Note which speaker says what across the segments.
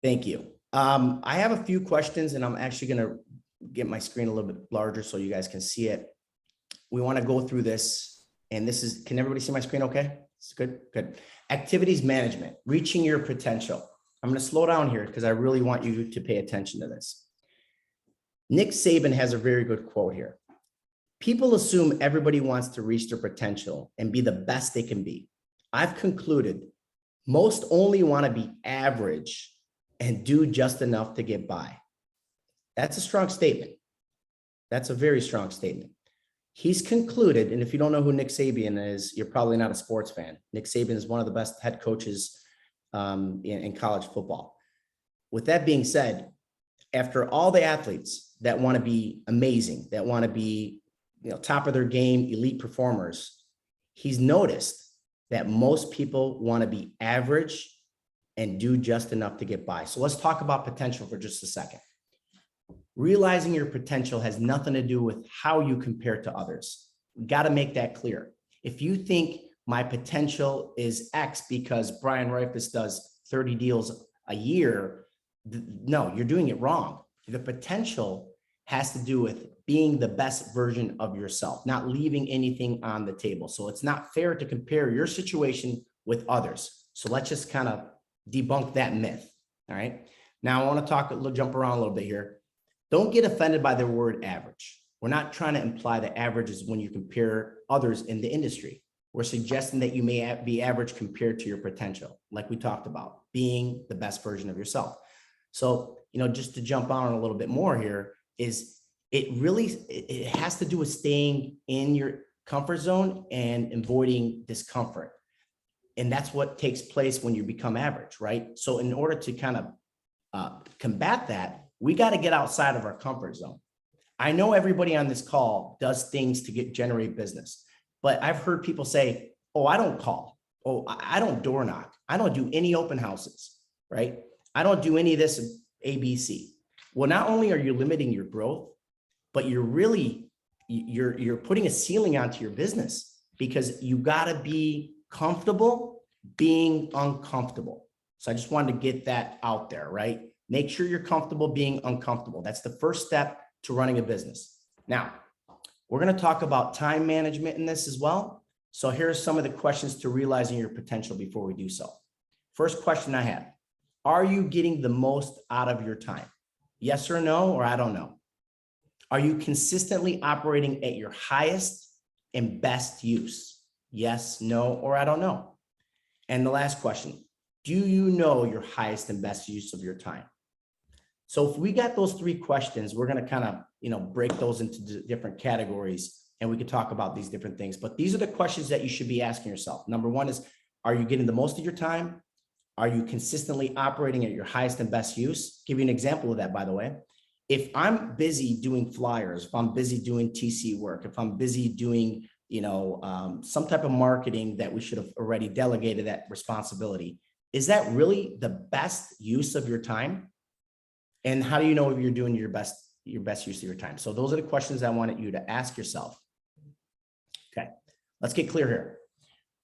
Speaker 1: Thank you. I have a few questions and I'm actually going to get my screen a little bit larger so you guys can see it. We want to go through this, and this is, can everybody see my screen okay? It's good, good. Activities management, reaching your potential. I'm going to slow down here because I really want you to pay attention to this. Nick Saban has a very good quote here. People assume everybody wants to reach their potential and be the best they can be. I've concluded most only want to be average and do just enough to get by. That's a strong statement. That's a very strong statement. He's concluded, and if you don't know who Nick Saban is, you're probably not a sports fan. Nick Saban is one of the best head coaches in college football. With that being said, after all the athletes that want to be amazing, that want to be top of their game, elite performers, he's noticed that most people want to be average and do just enough to get by. So let's talk about potential for just a second. Realizing your potential has nothing to do with how you compare to others. We got to make that clear. If you think my potential is X because Brian Reifus does 30 deals a year, no, you're doing it wrong. The potential has to do with being the best version of yourself, not leaving anything on the table. So it's not fair to compare your situation with others. So let's just kind of debunk that myth. All right. Now I want to jump around a little bit here. Don't get offended by the word average. We're not trying to imply that average is when you compare others in the industry. We're suggesting that you may be average compared to your potential, like we talked about, being the best version of yourself. So, just to jump on a little bit more here is it has to do with staying in your comfort zone and avoiding discomfort. And that's what takes place when you become average, right? So in order to kind of combat that, we got to get outside of our comfort zone. I know everybody on this call does things to generate business, but I've heard people say, oh, I don't call. Oh, I don't door knock. I don't do any open houses, right? I don't do any of this ABC. Well, not only are you limiting your growth, but you're putting a ceiling onto your business because you got to be comfortable being uncomfortable. So I just wanted to get that out there, right? Make sure you're comfortable being uncomfortable. That's the first step to running a business. Now, we're going to talk about time management in this as well. So here's some of the questions to realizing your potential before we do so. First question I have, are you getting the most out of your time? Yes or no, or I don't know. Are you consistently operating at your highest and best use? Yes, no, or I don't know. And the last question, do you know your highest and best use of your time? So if we got those three questions, we're going to kind of, break those into different categories and we could talk about these different things. But these are the questions that you should be asking yourself. Number one is, are you getting the most of your time? Are you consistently operating at your highest and best use? Give you an example of that, by the way. If I'm busy doing flyers, if I'm busy doing TC work, if I'm busy doing, some type of marketing that we should have already delegated that responsibility, is that really the best use of your time? And how do you know if you're doing your best use of your time? So those are the questions I wanted you to ask yourself. Okay, let's get clear here.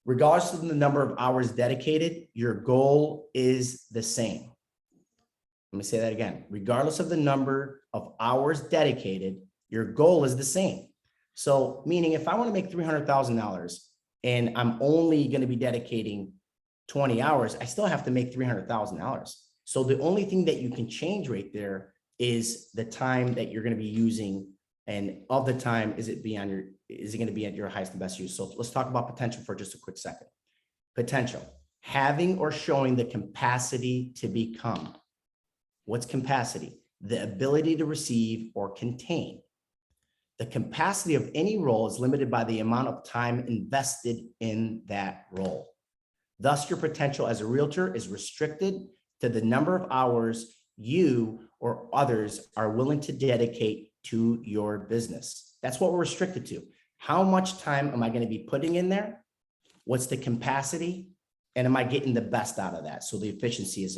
Speaker 1: Regardless of the number of hours dedicated, your goal is the same. Let me say that again. Regardless of the number of hours dedicated, your goal is the same. So meaning if I want to make $300,000 and I'm only going to be dedicating 20 hours, I still have to make $300,000. So the only thing that you can change right there is the time that you're going to be using, and of the time, is it going to be at your highest and best use? So let's talk about potential for just a quick second. Potential, having or showing the capacity to become. What's capacity? The ability to receive or contain. The capacity of any role is limited by the amount of time invested in that role. Thus, your potential as a realtor is restricted to the number of hours you or others are willing to dedicate to your business. That's what we're restricted to. How much time am I going to be putting in there? What's the capacity? And am I getting the best out of that? So the efficiency is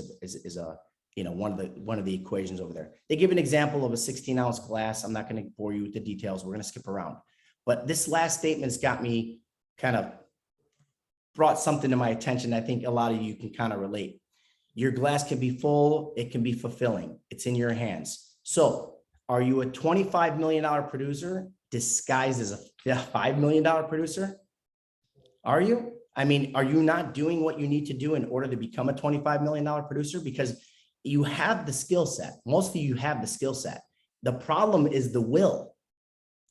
Speaker 1: one of the equations over there. They give an example of a 16-ounce glass. I'm not going to bore you with the details. We're going to skip around. But this last statement's got me kind of brought something to my attention. I think a lot of you can kind of relate. Your glass can be full, it can be fulfilling. It's in your hands. So are you a $25 million producer disguised as a $5 million producer? Are you? I mean, are you not doing what you need to do in order to become a $25 million producer? Because you have the skill set. Most of you have the skill set. The problem is the will.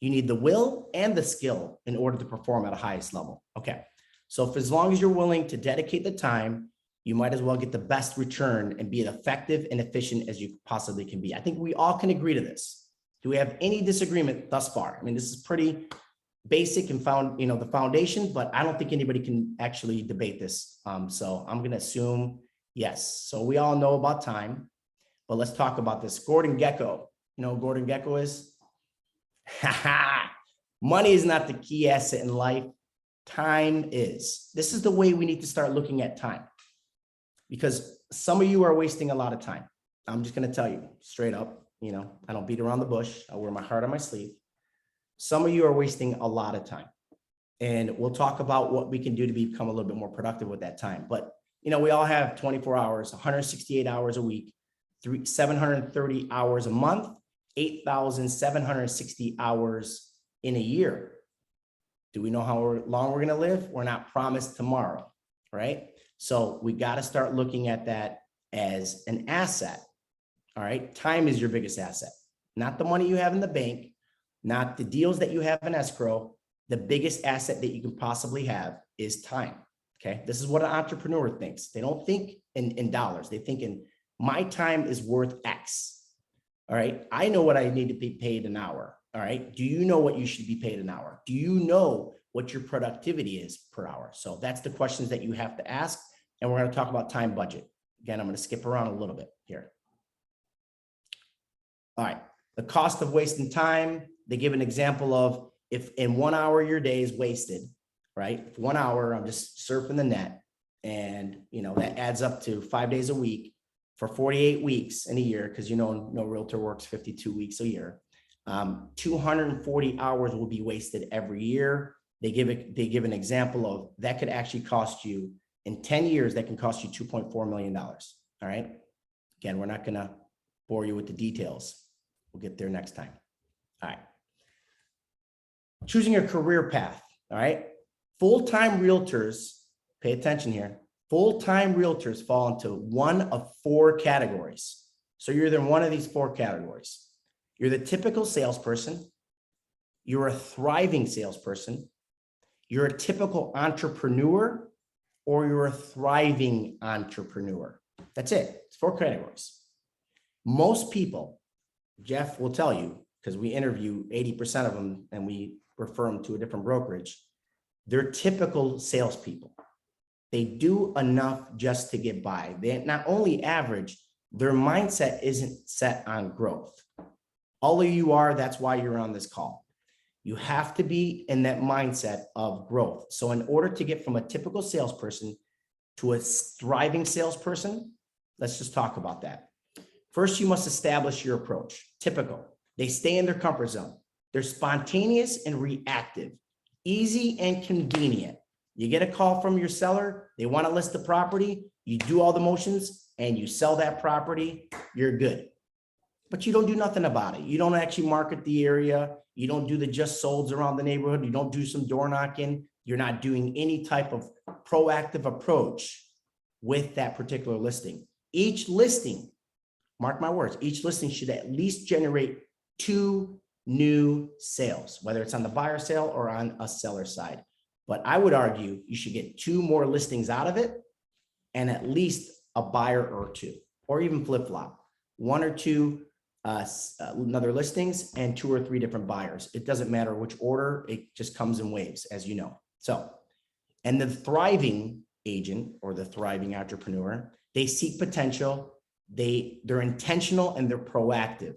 Speaker 1: You need the will and the skill in order to perform at a highest level. Okay. So if as long as you're willing to dedicate the time, you might as well get the best return and be as effective and efficient as you possibly can be. I think we all can agree to this. Do we have any disagreement thus far? I mean, this is pretty basic and the foundation, but I don't think anybody can actually debate this. So I'm going to assume yes. So we all know about time, but let's talk about this. Gordon Gekko. You know who Gordon Gekko is? Money is not the key asset in life. Time is. This is the way we need to start looking at time, because some of you are wasting a lot of time. I'm just going to tell you straight up, I don't beat around the bush. I wear my heart on my sleeve. Some of you are wasting a lot of time, and we'll talk about what we can do to become a little bit more productive with that time. But, we all have 24 hours, 168 hours a week, 730 hours a month, 8,760 hours in a year. Do we know how long we're going to live? We're not promised tomorrow, right? So we got to start looking at that as an asset. All right. Time is your biggest asset, not the money you have in the bank, not the deals that you have in escrow. The biggest asset that you can possibly have is time. Okay. This is what an entrepreneur thinks. They don't think in dollars. They think in my time is worth X. All right. I know what I need to be paid an hour. All right. Do you know what you should be paid an hour? Do you know what your productivity is per hour? So that's the questions that you have to ask. And we're going to talk about time budget. Again, I'm going to skip around a little bit here. All right. The cost of wasting time. They give an example of if in 1 hour your day is wasted, right? If 1 hour, I'm just surfing the net, and that adds up to 5 days a week for 48 weeks in a year, because no realtor works 52 weeks a year. 240 hours will be wasted every year. They give an example of that could actually cost you in 10 years, that can cost you $2.4 million. All right. Again, we're not going to bore you with the details. We'll get there next time. All right. Choosing your career path. All right. Full-time realtors, pay attention here. Full-time realtors fall into one of 4 categories. So you're either in one of these 4 categories. You're the typical salesperson. You're a thriving salesperson. You're a typical entrepreneur, or you're a thriving entrepreneur. That's it. It's 4 categories. Most people, Jeff will tell you, because we interview 80% of them and we refer them to a different brokerage, they're typical salespeople. They do enough just to get by. They're not only average, their mindset isn't set on growth. All of you are, that's why you're on this call. You have to be in that mindset of growth. So in order to get from a typical salesperson to a thriving salesperson, let's just talk about that. First, you must establish your approach. Typical. They stay in their comfort zone. They're spontaneous and reactive, easy and convenient. You get a call from your seller, they want to list the property, you do all the motions and you sell that property, you're good. But you don't do nothing about it. You don't actually market the area. You don't do the just solds around the neighborhood. You don't do some door knocking. You're not doing any type of proactive approach with that particular listing. Each listing, mark my words, each listing should at least generate 2 new sales, whether it's on the buyer sale or on a seller side. But I would argue you should get 2 more listings out of it and at least a buyer or 2, or even flip-flop, 1 or 2 another listings and 2 or 3 different buyers. It doesn't matter which order, it just comes in waves, as you know. So, and the thriving agent or the thriving entrepreneur, they seek potential, they're intentional and they're proactive.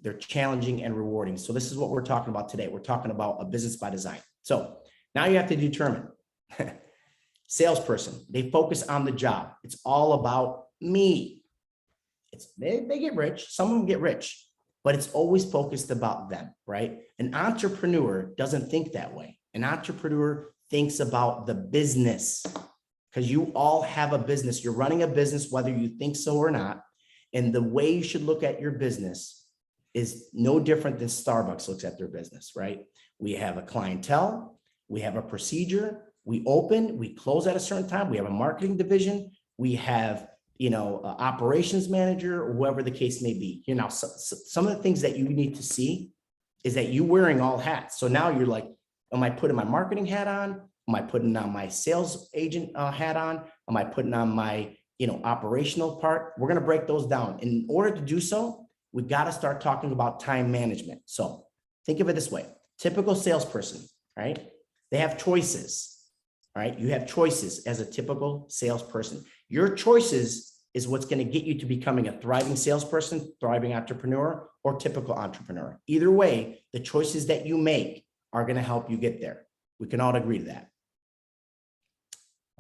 Speaker 1: They're challenging and rewarding. So this is what we're talking about today. We're talking about a business by design. So now you have to determine salesperson, they focus on the job. It's all about me. They get rich. Some of them get rich, but it's always focused about them, right? An entrepreneur doesn't think that way. An entrepreneur thinks about the business. because you all have a business. You're running a business, whether you think so or not. And the way you should look at your business is no different than Starbucks looks at their business, right? We have a clientele, we have a procedure, we open, we close at a certain time, we have a marketing division, we have, operations manager, or whoever the case may be. Some of the things that you need to see is that you're wearing all hats. So now you're like, am I putting my marketing hat on? Am I putting on my sales agent hat on? Am I putting on my, operational part? We're going to break those down. In order to do so, we got to start talking about time management. So think of it this way. Typical salesperson, right? They have choices, right? You have choices as a typical salesperson. Your choices is what's going to get you to becoming a thriving salesperson, thriving entrepreneur, or typical entrepreneur. Either way, the choices that you make are going to help you get there. We can all agree to that.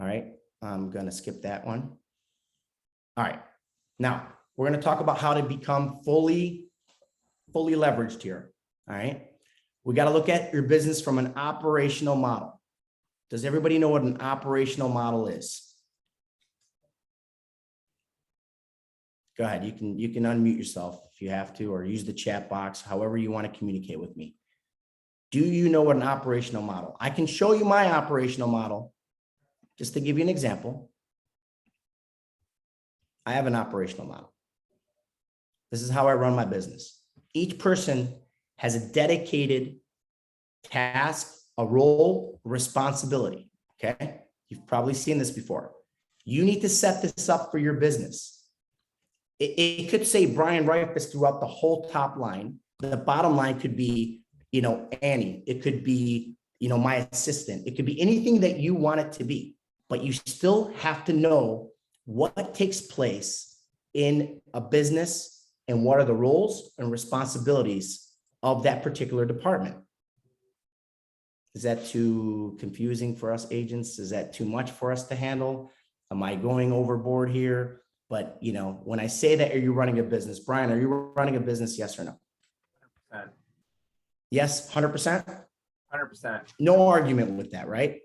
Speaker 1: All right. I'm going to skip that one. All right. Now we're going to talk about how to become fully leveraged here. All right. We got to look at your business from an operational model. Does everybody know what an operational model is? Go ahead. You can unmute yourself if you have to, or use the chat box, however you want to communicate with me. Do you know what an operational model? I can show you my operational model. Just to give you an example, I have an operational model. This is how I run my business. Each person has a dedicated task, a role, responsibility. Okay. You've probably seen this before. You need to set this up for your business. It could say Brian Rifus throughout the whole top line. The bottom line could be, Annie. It could be, my assistant. It could be anything that you want it to be, but you still have to know what takes place in a business and what are the roles and responsibilities of that particular department. Is that too confusing for us agents? Is that too much for us to handle? Am I going overboard here? But, when I say that, are you running a business? Brian, are you running a business? Yes or no?
Speaker 2: 100%.
Speaker 1: Yes, 100%?
Speaker 2: 100%.
Speaker 1: No argument with that, right?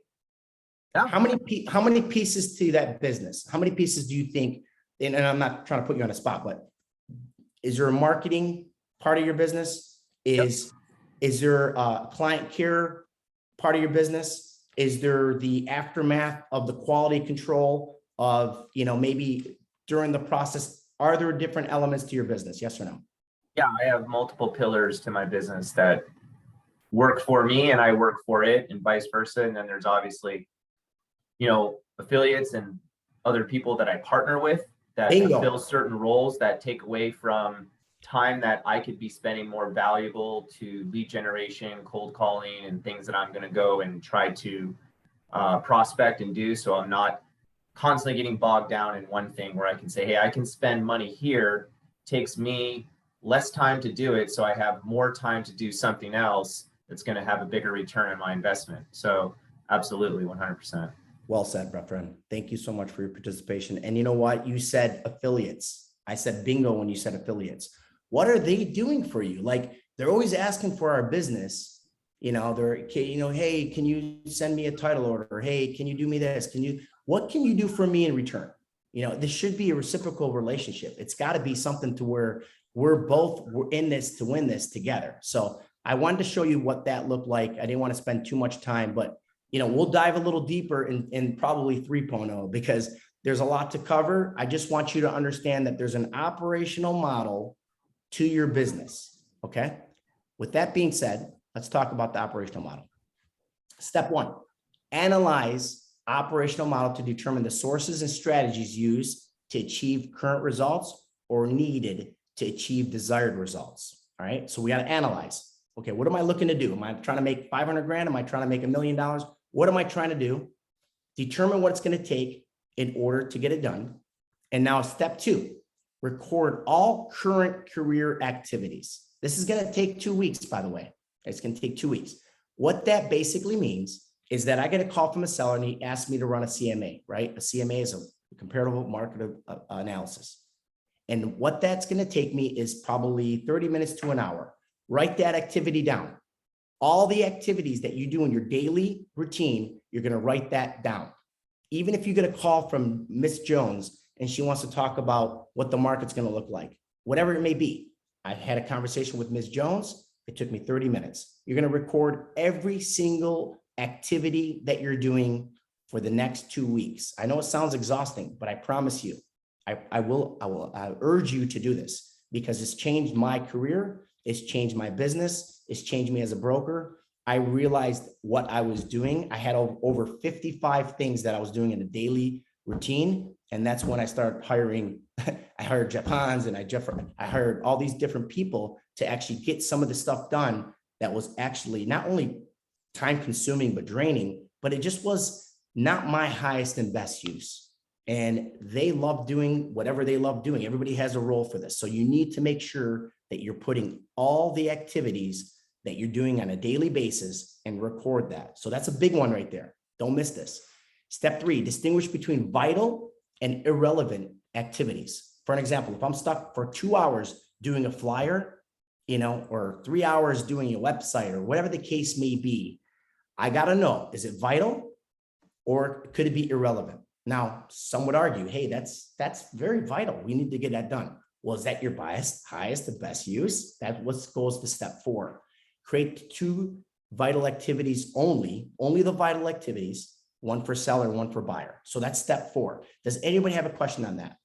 Speaker 2: Yeah.
Speaker 1: How many pieces to that business? How many pieces do you think, and I'm not trying to put you on a spot, but is there a marketing part of your business? Is there a client care part of your business? Is there the aftermath of the quality control of, maybe during the process? Are there different elements to your business? Yes or no?
Speaker 2: Yeah, I have multiple pillars to my business that work for me and I work for it and vice versa. And then there's obviously, affiliates and other people that I partner with that fulfill certain roles that take away from time that I could be spending more valuable to lead generation, cold calling, and things that I'm going to go and try to prospect and do. So I'm not constantly getting bogged down in one thing where I can say, hey, I can spend money here, takes me less time to do it. So I have more time to do something else that's going to have a bigger return on my investment. So absolutely 100%.
Speaker 1: Well said, my friend. Thank you so much for your participation. And you know what? You said affiliates. I said bingo when you said affiliates. What are they doing for you? Like, they're always asking for our business. They're, hey, can you send me a title order? Hey, can you do me this? What can you do for me in return? This should be a reciprocal relationship. It's got to be something to where we're in this to win this together. So I wanted to show you what that looked like. I didn't want to spend too much time, but we'll dive a little deeper in probably 3.0 because there's a lot to cover. I just want you to understand that there's an operational model to your business. Okay. With that being said, let's talk about the operational model. Step 1, analyze operational model to determine the sources and strategies used to achieve current results or needed to achieve desired results. All right. So we got to analyze. Okay. What am I looking to do? Am I trying to make 500 grand? Am I trying to make $1 million? What am I trying to do? Determine what it's going to take in order to get it done. And now step 2, record all current career activities. This is going to take 2 weeks, by the way. It's going to take 2 weeks. What that basically means is that I get a call from a seller and he asked me to run a CMA, right? A CMA is a comparative market analysis. And what that's going to take me is probably 30 minutes to an hour. Write that activity down. All the activities that you do in your daily routine, you're going to write that down. even if you get a call from Miss Jones and she wants to talk about what the market's going to look like, whatever it may be. I had a conversation with Ms. Jones. It took me 30 minutes. You're going to record every single activity that you're doing for the next 2 weeks. I know it sounds exhausting, but I promise you, I urge you to do this because it's changed my career. It's changed my business. It's changed me as a broker. I realized what I was doing. I had over 55 things that I was doing in a daily routine. And that's when I started hiring. I hired Jeff Hans and I hired all these different people to actually get some of the stuff done that was actually not only time consuming, but draining, but it just was not my highest and best use. And they love doing whatever they love doing. Everybody has a role for this. So you need to make sure that you're putting all the activities that you're doing on a daily basis and record that. So that's a big one right there. Don't miss this. Step 3, distinguish between vital and irrelevant activities. For an example, if I'm stuck for 2 hours doing a flyer, or 3 hours doing a website or whatever the case may be, I got to know, is it vital or could it be irrelevant? Now, some would argue, hey, that's very vital. We need to get that done. Well, is that your highest and best use? That's what goes to step 4. Create 2 vital activities only the vital activities, one for seller, one for buyer. So that's step 4. Does anybody have a question on that?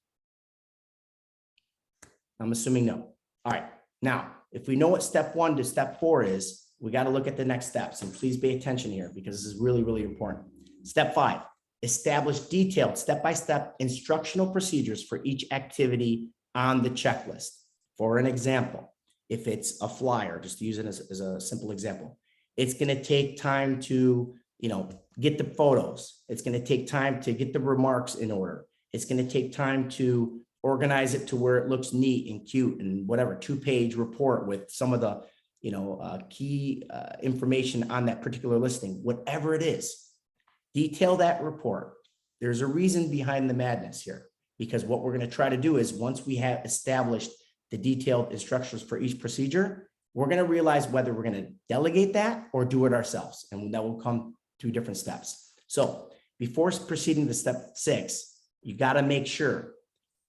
Speaker 1: I'm assuming no. All right. Now, if we know what step 1 to step 4 is, we got to look at the next steps, and please pay attention here because this is really, really important. Step 5, establish detailed step-by-step instructional procedures for each activity on the checklist. For an example, if it's a flyer, just to use it as a simple example, it's going to take time to, get the photos. It's going to take time to get the remarks in order. It's going to take time to organize it to where it looks neat and cute and whatever, 2-page report with some of the, key information on that particular listing, whatever it is. Detail that report. There's a reason behind the madness here, because what we're going to try to do is once we have established the detailed instructions for each procedure, we're going to realize whether we're going to delegate that or do it ourselves. And that will come 2 different steps. So before proceeding to step 6, you got to make sure,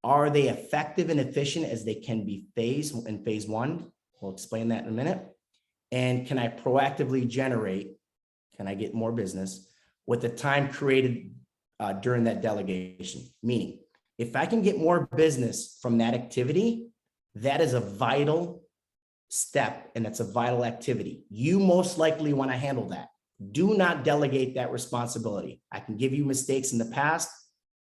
Speaker 1: are they effective and efficient as they can be in phase 1? We'll explain that in a minute. And can I proactively generate, can I get more business with the time created during that delegation? Meaning, if I can get more business from that activity, that is a vital step and that's a vital activity. You most likely want to handle that. Do not delegate that responsibility. I can give you mistakes in the past,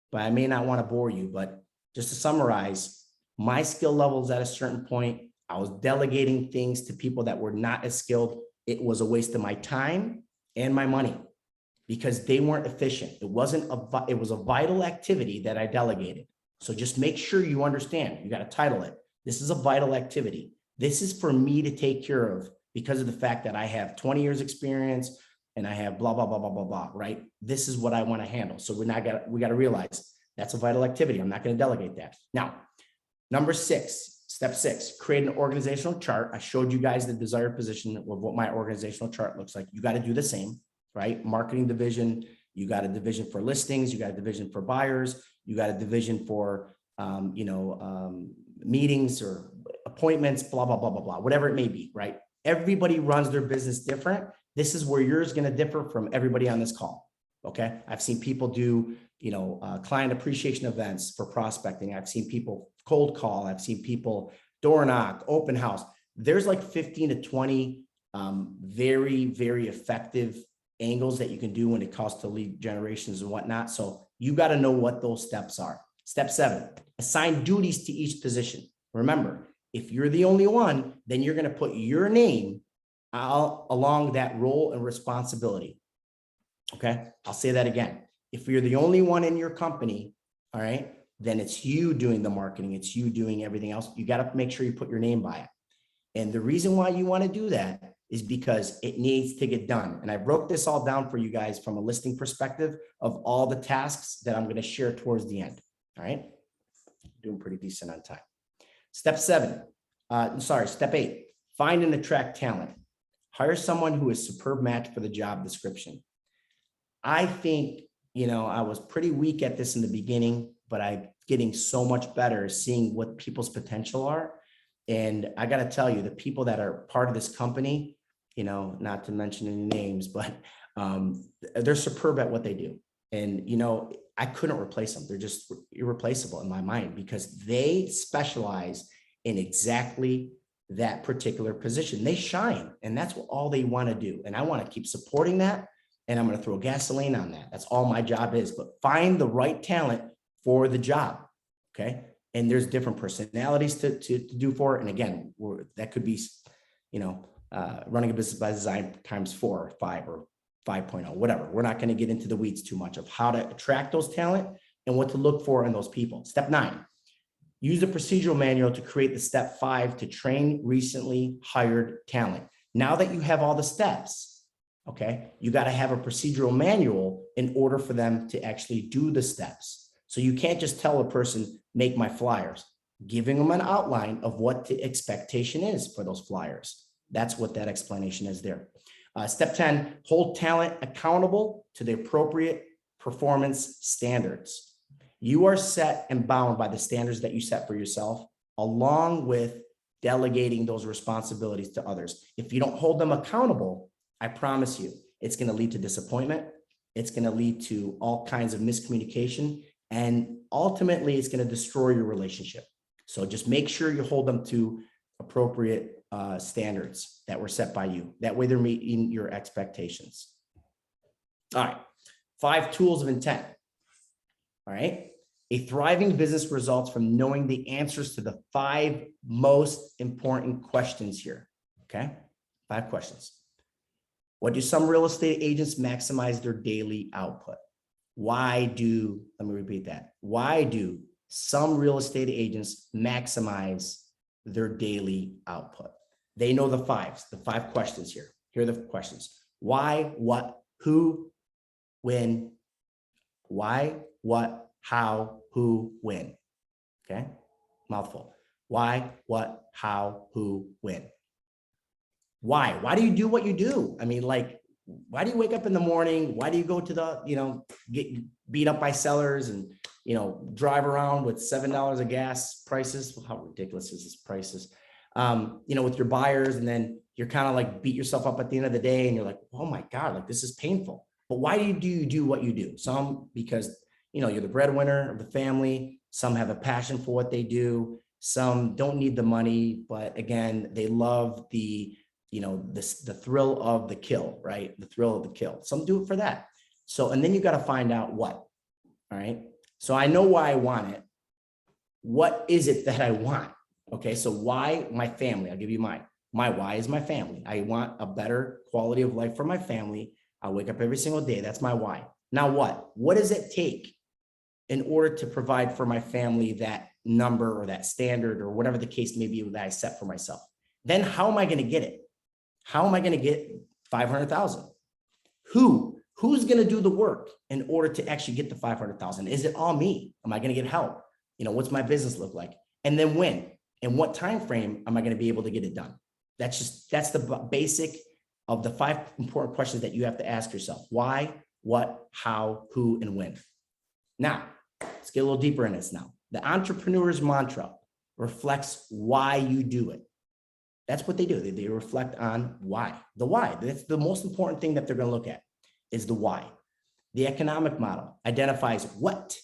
Speaker 1: but I may not want to bore you. But just to summarize, my skill levels at a certain point, I was delegating things to people that were not as skilled. It was a waste of my time and my money because they weren't efficient. It was a vital activity that I delegated. So just make sure you understand, you got to title it. This is a vital activity. This is for me to take care of because of the fact that I have 20 years experience and I have blah, blah, blah, blah, blah, blah, right? This is what I want to handle. So we got to realize that's a vital activity. I'm not going to delegate that. Now, number 6, step 6, create an organizational chart. I showed you guys the desired position of what my organizational chart looks like. You got to do the same, right? Marketing division, you got a division for listings, you got a division for buyers, you got a division for, meetings or appointments, blah, blah, blah, blah, blah, whatever it may be, right? Everybody runs their business different. This is where yours is going to differ from everybody on this call. Okay. I've seen people do, client appreciation events for prospecting. I've seen people cold call. I've seen people door knock, open house. There's like 15 to 20 very, very effective angles that you can do when it comes to lead generations and whatnot. So you got to know what those steps are. Step 7, assign duties to each position. Remember, if you're the only one, then you're going to put your name along that role and responsibility. Okay. I'll say that again. If you're the only one in your company, all right, then it's you doing the marketing. It's you doing everything else. You got to make sure you put your name by it. And the reason why you want to do that is because it needs to get done. And I broke this all down for you guys from a listing perspective of all the tasks that I'm going to share towards the end. All right. Doing pretty decent on time. Step 8, find and attract talent. Hire someone who is a superb match for the job description. I think, I was pretty weak at this in the beginning, but I'm getting so much better seeing what people's potential are. And I got to tell you, the people that are part of this company, not to mention any names, but they're superb at what they do. And, I couldn't replace them. They're just irreplaceable in my mind because they specialize in exactly that particular position. They shine, and that's what all they want to do. And I want to keep supporting that. And I'm going to throw gasoline on that. That's all my job is, but find the right talent for the job. Okay. And there's different personalities to do for it. And again, that could be, running a business by design times 4 or 5 or 5.0, whatever. We're not going to get into the weeds too much of how to attract those talent and what to look for in those people. Step 9, use the procedural manual to create the step 5 to train recently hired talent. Now that you have all the steps, okay, you got to have a procedural manual in order for them to actually do the steps. So you can't just tell a person, make my flyers, giving them an outline of what the expectation is for those flyers. That's what that explanation is there. Step 10, hold talent accountable to the appropriate performance standards. You are set and bound by the standards that you set for yourself, along with delegating those responsibilities to others. If you don't hold them accountable, I promise you, it's going to lead to disappointment. It's going to lead to all kinds of miscommunication, and ultimately it's going to destroy your relationship. So just make sure you hold them to appropriate standards that were set by you. That way they're meeting your expectations. All right. 5 tools of intent. All right. A thriving business results from knowing the answers to the 5 most important questions here. Okay. 5 questions. What do some real estate agents maximize their daily output? Let me repeat that. Why do some real estate agents maximize their daily output? They know the 5 questions here. Here are the questions. Why, what, who, when? Why, what, how, who, when? Okay, mouthful. Why, what, how, who, when? Why? Why do you do what you do? I mean, why do you wake up in the morning? Why do you go to the, get beat up by sellers and, drive around with $7 of gas prices? Well, how ridiculous is this prices? With your buyers, and then you're kind of beat yourself up at the end of the day and you're like, oh my God, this is painful. But why do you do what you do? Some because, you're the breadwinner of the family. Some have a passion for what they do. Some don't need the money, but again, they love the thrill of the kill, right? The thrill of the kill. Some do it for that. So, and then you got to find out what, all right? So I know why I want it. What is it that I want? Okay. So why my family? I'll give you mine. My why is my family. I want a better quality of life for my family. I wake up every single day. That's my why. Now what does it take in order to provide for my family that number or that standard or whatever the case may be that I set for myself? Then how am I going to get it? How am I going to get 500,000? Who's going to do the work in order to actually get the 500,000? Is it all me? Am I going to get help? What's my business look like? And then when? And what time frame am I going to be able to get it done? That's the basic of the 5 important questions that you have to ask yourself. Why, what, how, who, and when. Now, let's get a little deeper in this now. The entrepreneur's mantra reflects why you do it. That's what they do. They reflect on why. The why. That's the most important thing that they're going to look at is the why. The economic model identifies what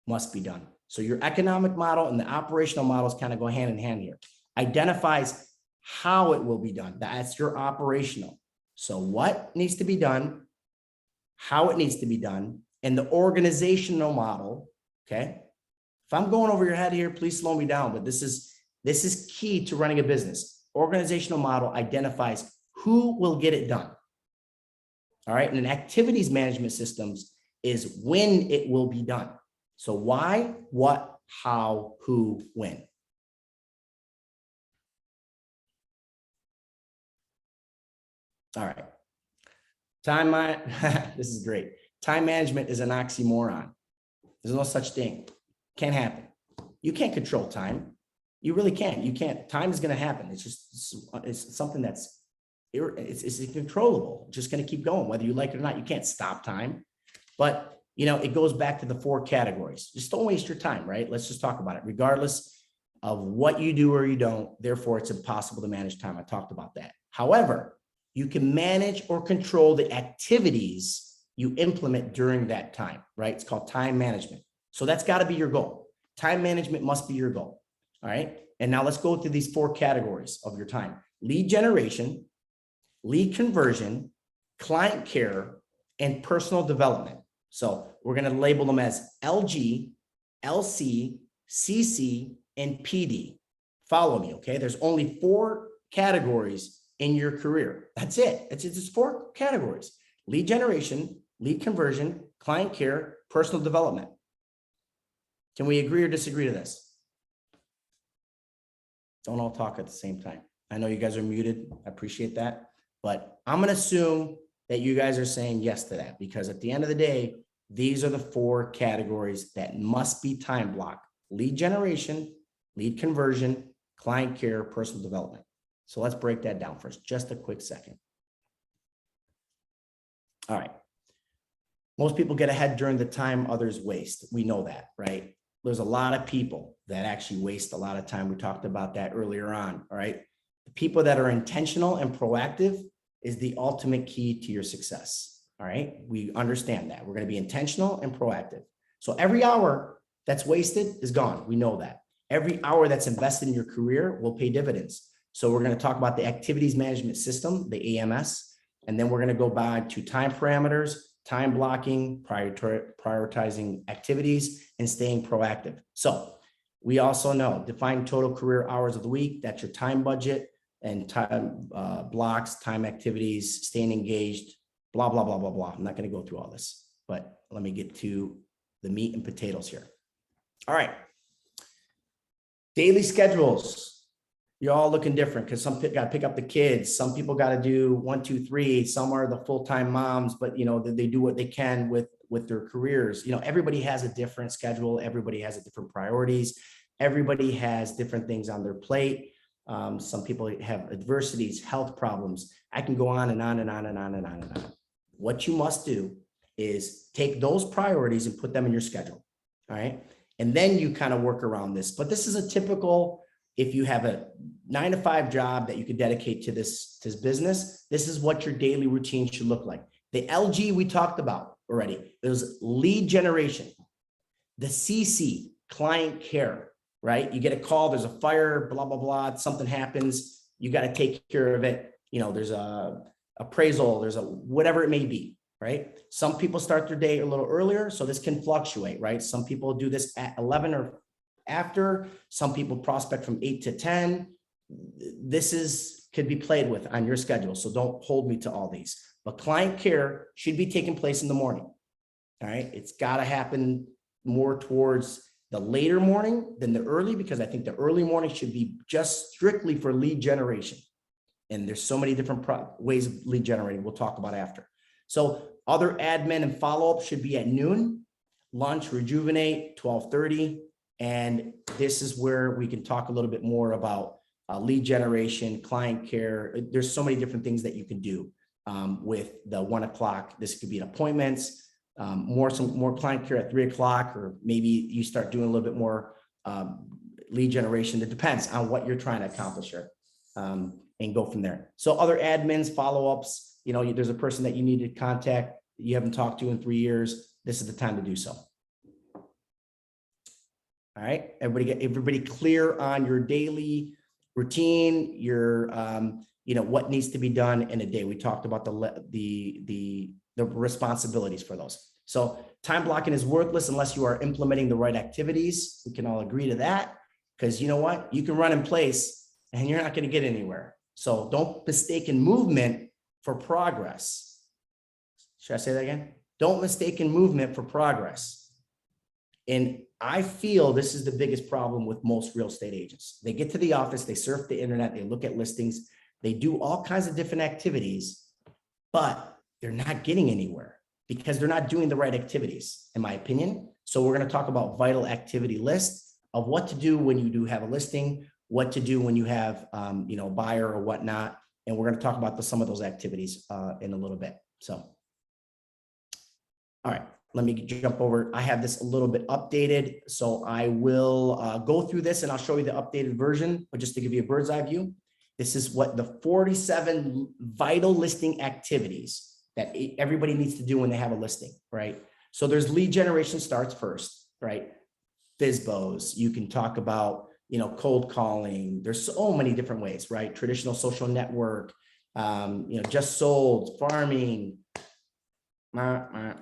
Speaker 1: must be done. So your economic model and the operational models kind of go hand in hand here. Identifies how it will be done. That's your operational. So what needs to be done, how it needs to be done, and the organizational model. Okay. If I'm going over your head here, please slow me down, but this is key to running a business. Organizational model identifies who will get it done. All right. And an activities management systems is when it will be done. So why, what, how, who, when. All right. This is great. Time management is an oxymoron. There's no such thing. Can't happen. You can't control time. You really can't. You can't. Time is going to happen. It's something that's it's incontrollable. It's just going to keep going, whether you like it or not. You can't stop time. But it goes back to the 4 categories. Just don't waste your time, right? Let's just talk about it. Regardless of what you do or you don't, therefore it's impossible to manage time. I talked about that. However, you can manage or control the activities you implement during that time, right? It's called time management. So that's got to be your goal. Time management must be your goal. All right. And now let's go through these 4 categories of your time: lead generation, lead conversion, client care, and personal development. So we're going to label them as LG, LC, CC, and PD. Follow me, okay? There's only 4 categories in your career. That's it. It's just 4 categories: lead generation, lead conversion, client care, personal development. Can we agree or disagree to this? Don't all talk at the same time. I know you guys are muted. I appreciate that. But I'm going to assume that you guys are saying yes to that, because at the end of the day, these are the 4 categories that must be time blocked: lead generation, lead conversion, client care, personal development. So let's break that down first. Just a quick second. All right. Most people get ahead during the time others waste. We know that, right? There's a lot of people that actually waste a lot of time. We talked about that earlier on. All right. The people that are intentional and proactive is the ultimate key to your success. All right. We understand that. We're going to be intentional and proactive. So every hour that's wasted is gone. We know that. Every hour that's invested in your career will pay dividends. So we're going to talk about the activities management system, the AMS, and then we're going to go back to time parameters, time blocking, prioritizing activities, and staying proactive. So we also know define total career hours of the week. That's your time budget and time blocks, time activities, staying engaged, blah, blah, blah, blah, blah. I'm not going to go through all this, but let me get to the meat and potatoes here. All right. Daily schedules. You're all looking different because some people got to pick up the kids. Some people got to do 1, 2, 3. Some are the full-time moms, but they do what they can with their careers. Everybody has a different schedule. Everybody has a different priorities. Everybody has different things on their plate. Some people have adversities, health problems. I can go on and on and on and on and on and on. What you must do is take those priorities and put them in your schedule. All right. And then you kind of work around this. But this is a typical, if you have a 9-to-5 job that you could dedicate to this business, this is what your daily routine should look like. The LG we talked about already. There's lead generation. The CC, client care, right? You get a call, there's a fire, blah, blah, blah. Something happens. You got to take care of it. There's a appraisal, there's a whatever it may be, right? Some people start their day a little earlier, so this can fluctuate, right? Some people do this at 11 or after. Some people prospect from 8 to 10. This could be played with on your schedule, so don't hold me to all these. But client care should be taking place in the morning. All right, it's got to happen more towards the later morning than the early, because I think the early morning should be just strictly for lead generation. And there's so many different ways of lead generating we'll talk about after. So other admin and follow-up should be at noon, lunch, rejuvenate, 12:30. And this is where we can talk a little bit more about lead generation, client care. There's so many different things that you can do with the 1 o'clock. This could be appointments, more client care at 3 o'clock, or maybe you start doing a little bit more lead generation. It depends on what you're trying to accomplish here, and go from there. So other admins, follow-ups, there's a person that you need to contact that you haven't talked to in 3 years. This is the time to do so. All right, everybody clear on your daily routine, your what needs to be done in a day. We talked about the responsibilities for those. So time blocking is worthless unless you are implementing the right activities. We can all agree to that, because you know what? You can run in place and you're not going to get anywhere. So don't mistake movement for progress. Should I say that again? Don't mistake movement for progress. And I feel this is the biggest problem with most real estate agents. They get to the office, they surf the internet, they look at listings, they do all kinds of different activities, but they're not getting anywhere because they're not doing the right activities, in my opinion. So we're going to talk about vital activity lists of what to do when you do have a listing, what to do when you have, buyer or whatnot. And we're going to talk about some of those activities in a little bit. So, all right. let me jump over. I have this a little bit updated, so I will go through this and I'll show you the updated version, but just to give you a bird's eye view. This is what the 47 vital listing activities that everybody needs to do when they have a listing, right? So there's lead generation starts first, right? FSBOs, you can talk about, cold calling. There's so many different ways, right? Traditional social network, just sold, farming, I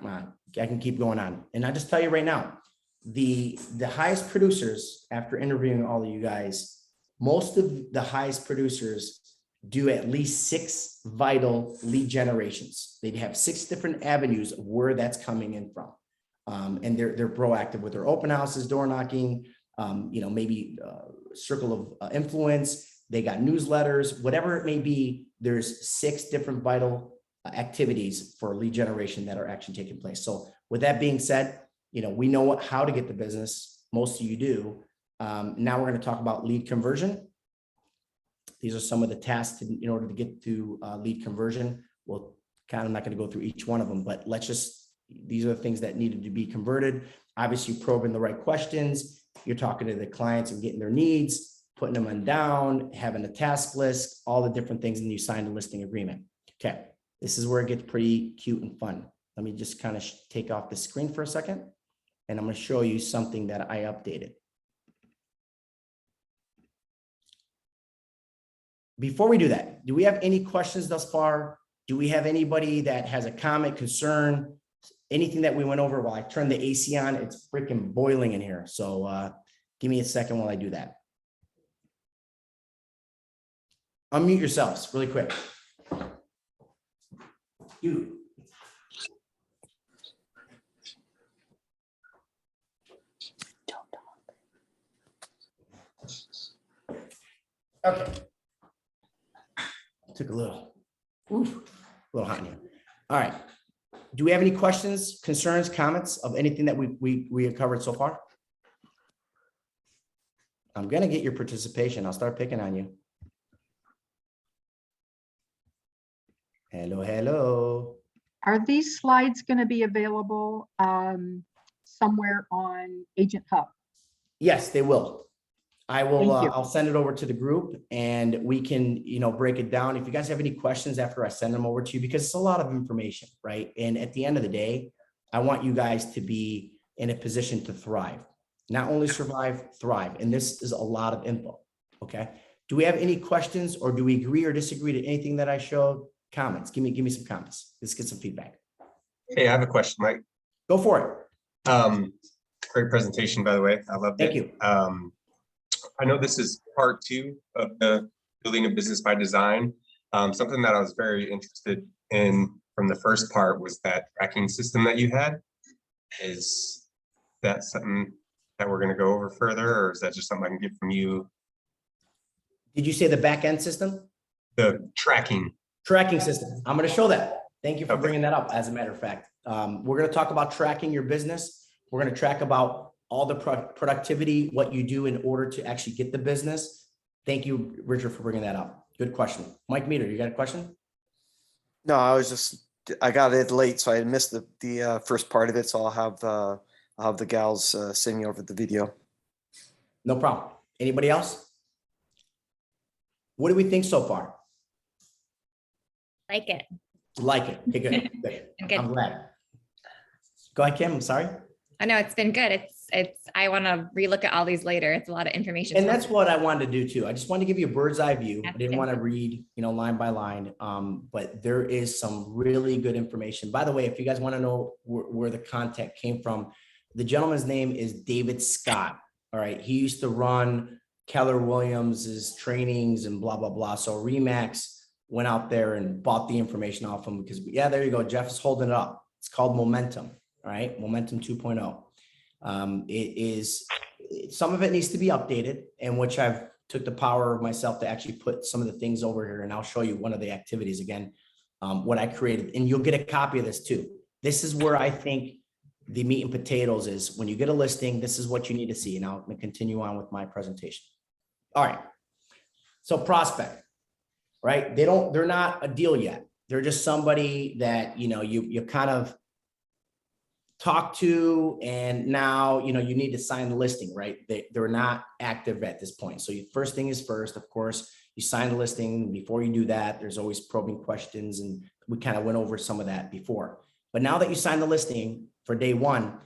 Speaker 1: can keep going on. And I just tell you right now, the highest producers, after interviewing all of you guys, most of the highest producers do at least 6 vital lead generations. They'd have 6 different avenues of where that's coming in from. And they're proactive with their open houses, door knocking, maybe circle of influence. They got newsletters, whatever it may be. There's 6 different vital activities for lead generation that are actually taking place. So with that being said, we know how to get the business. Most of you do. Now we're going to talk about lead conversion. These are some of the tasks in order to get to lead conversion. Well, I'm not going to go through each one of them, but these are the things that needed to be converted. Obviously, probing the right questions. You're talking to the clients and getting their needs, putting them on down, having a task list, all the different things, and you sign a listing agreement. Okay, this is where it gets pretty cute and fun. Let me just kind of take off the screen for a second, and I'm going to show you something that I updated. Before we do that, do we have any questions thus far? Do we have anybody that has a comment, concern, anything that we went over? While I turn the AC on, it's freaking boiling in here. So give me a second while I do that. Unmute yourselves really quick. You. Okay. Took a little hot in here. All right. Do we have any questions, concerns, comments of anything that we have covered so far? I'm going to get your participation. I'll start picking on you. Hello, hello.
Speaker 3: Are these slides going to be available somewhere on Agent Hub?
Speaker 1: Yes, they will. I will.
Speaker 3: Thank you.
Speaker 1: I'll send it over to the group, and we can, break it down. If you guys have any questions after I send them over to you, because it's a lot of information, right? And at the end of the day, I want you guys to be in a position to thrive, not only survive, thrive. And this is a lot of info. Okay. Do we have any questions, or do we agree or disagree to anything that I showed? Comments. Give me some comments. Let's get some feedback.
Speaker 4: Hey, I have a question, Mike.
Speaker 1: Go for it.
Speaker 4: Great presentation, by the way. I loved it.
Speaker 1: Thank you.
Speaker 4: I know this is part 2 of the building a business by design. Something that I was very interested in from the first part was that tracking system that you had. Is that something that we're going to go over further, or is that just something I can get from you?
Speaker 1: Did you say the back end system?
Speaker 4: The tracking
Speaker 1: system. I'm going to show that. Thank you for bringing that up. As a matter of fact, we're going to talk about tracking your business. We're going to track about all the productivity, what you do in order to actually get the business. Thank you, Richard, for bringing that up. Good question. Mike Meter, you got a question?
Speaker 5: No, I got it late, so I missed the first part of it. So I'll have the gals send me over the video.
Speaker 1: No problem. Anybody else? What do we think so far?
Speaker 6: Like it.
Speaker 1: Like it. Okay, good. Good. I'm glad. Go ahead, Kim. I'm sorry.
Speaker 6: I know it's been good. I want to relook at all these later. It's a lot of information.
Speaker 1: And that's what I wanted to do too. I just wanted to give you a bird's eye view. I didn't
Speaker 6: That's
Speaker 1: want to read, line by line. But there is some really good information. By the way, if you guys want to know where the content came from, the gentleman's name is David Scott. All right. He used to run Keller Williams's trainings and blah, blah, blah. So Remax went out there and bought the information off him because, yeah, there you go. Jeff is holding it up. It's called Momentum. All right. Momentum 2.0. Some of it needs to be updated, and which I've took the power of myself to actually put some of the things over here, and I'll show you one of the activities again, what I created, and you'll get a copy of this too. This is where I think the meat and potatoes is. When you get a listing, this is what you need to see. And I'm going to continue on with my presentation. All right. So prospect, right? They're not a deal yet. They're just somebody that, you kind of talked to, and now, you know, you need to sign the listing, right? They're not active at this point. So first thing is first, of course, you sign the listing. Before you do that, there's always probing questions, and we kind of went over some of that before. But now that you sign the listing for day one,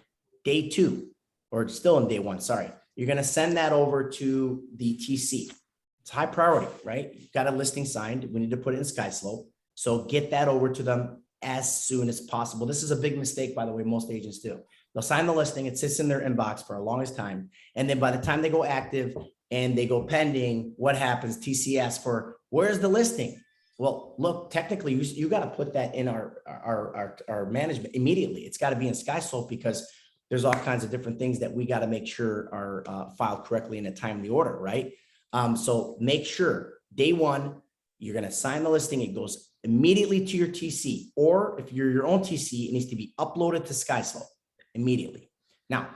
Speaker 1: day two, or still in day one, sorry, you're going to send that over to the TC. It's high priority, right? You've got a listing signed. We need to put it in SkySlope. So get that over to them as soon as possible. This is a big mistake, by the way, most agents do. They'll sign the listing. It sits in their inbox for the longest time. And then by the time they go active and they go pending, what happens? TC asks for, where's the listing? Well, look, technically you got to put that in our management immediately. It's got to be in SkySlope because there's all kinds of different things that we got to make sure are filed correctly in a timely order, right? So make sure day one, you're going to sign the listing. It goes immediately to your TC, or if you're your own TC, it needs to be uploaded to SkySlope immediately. Now,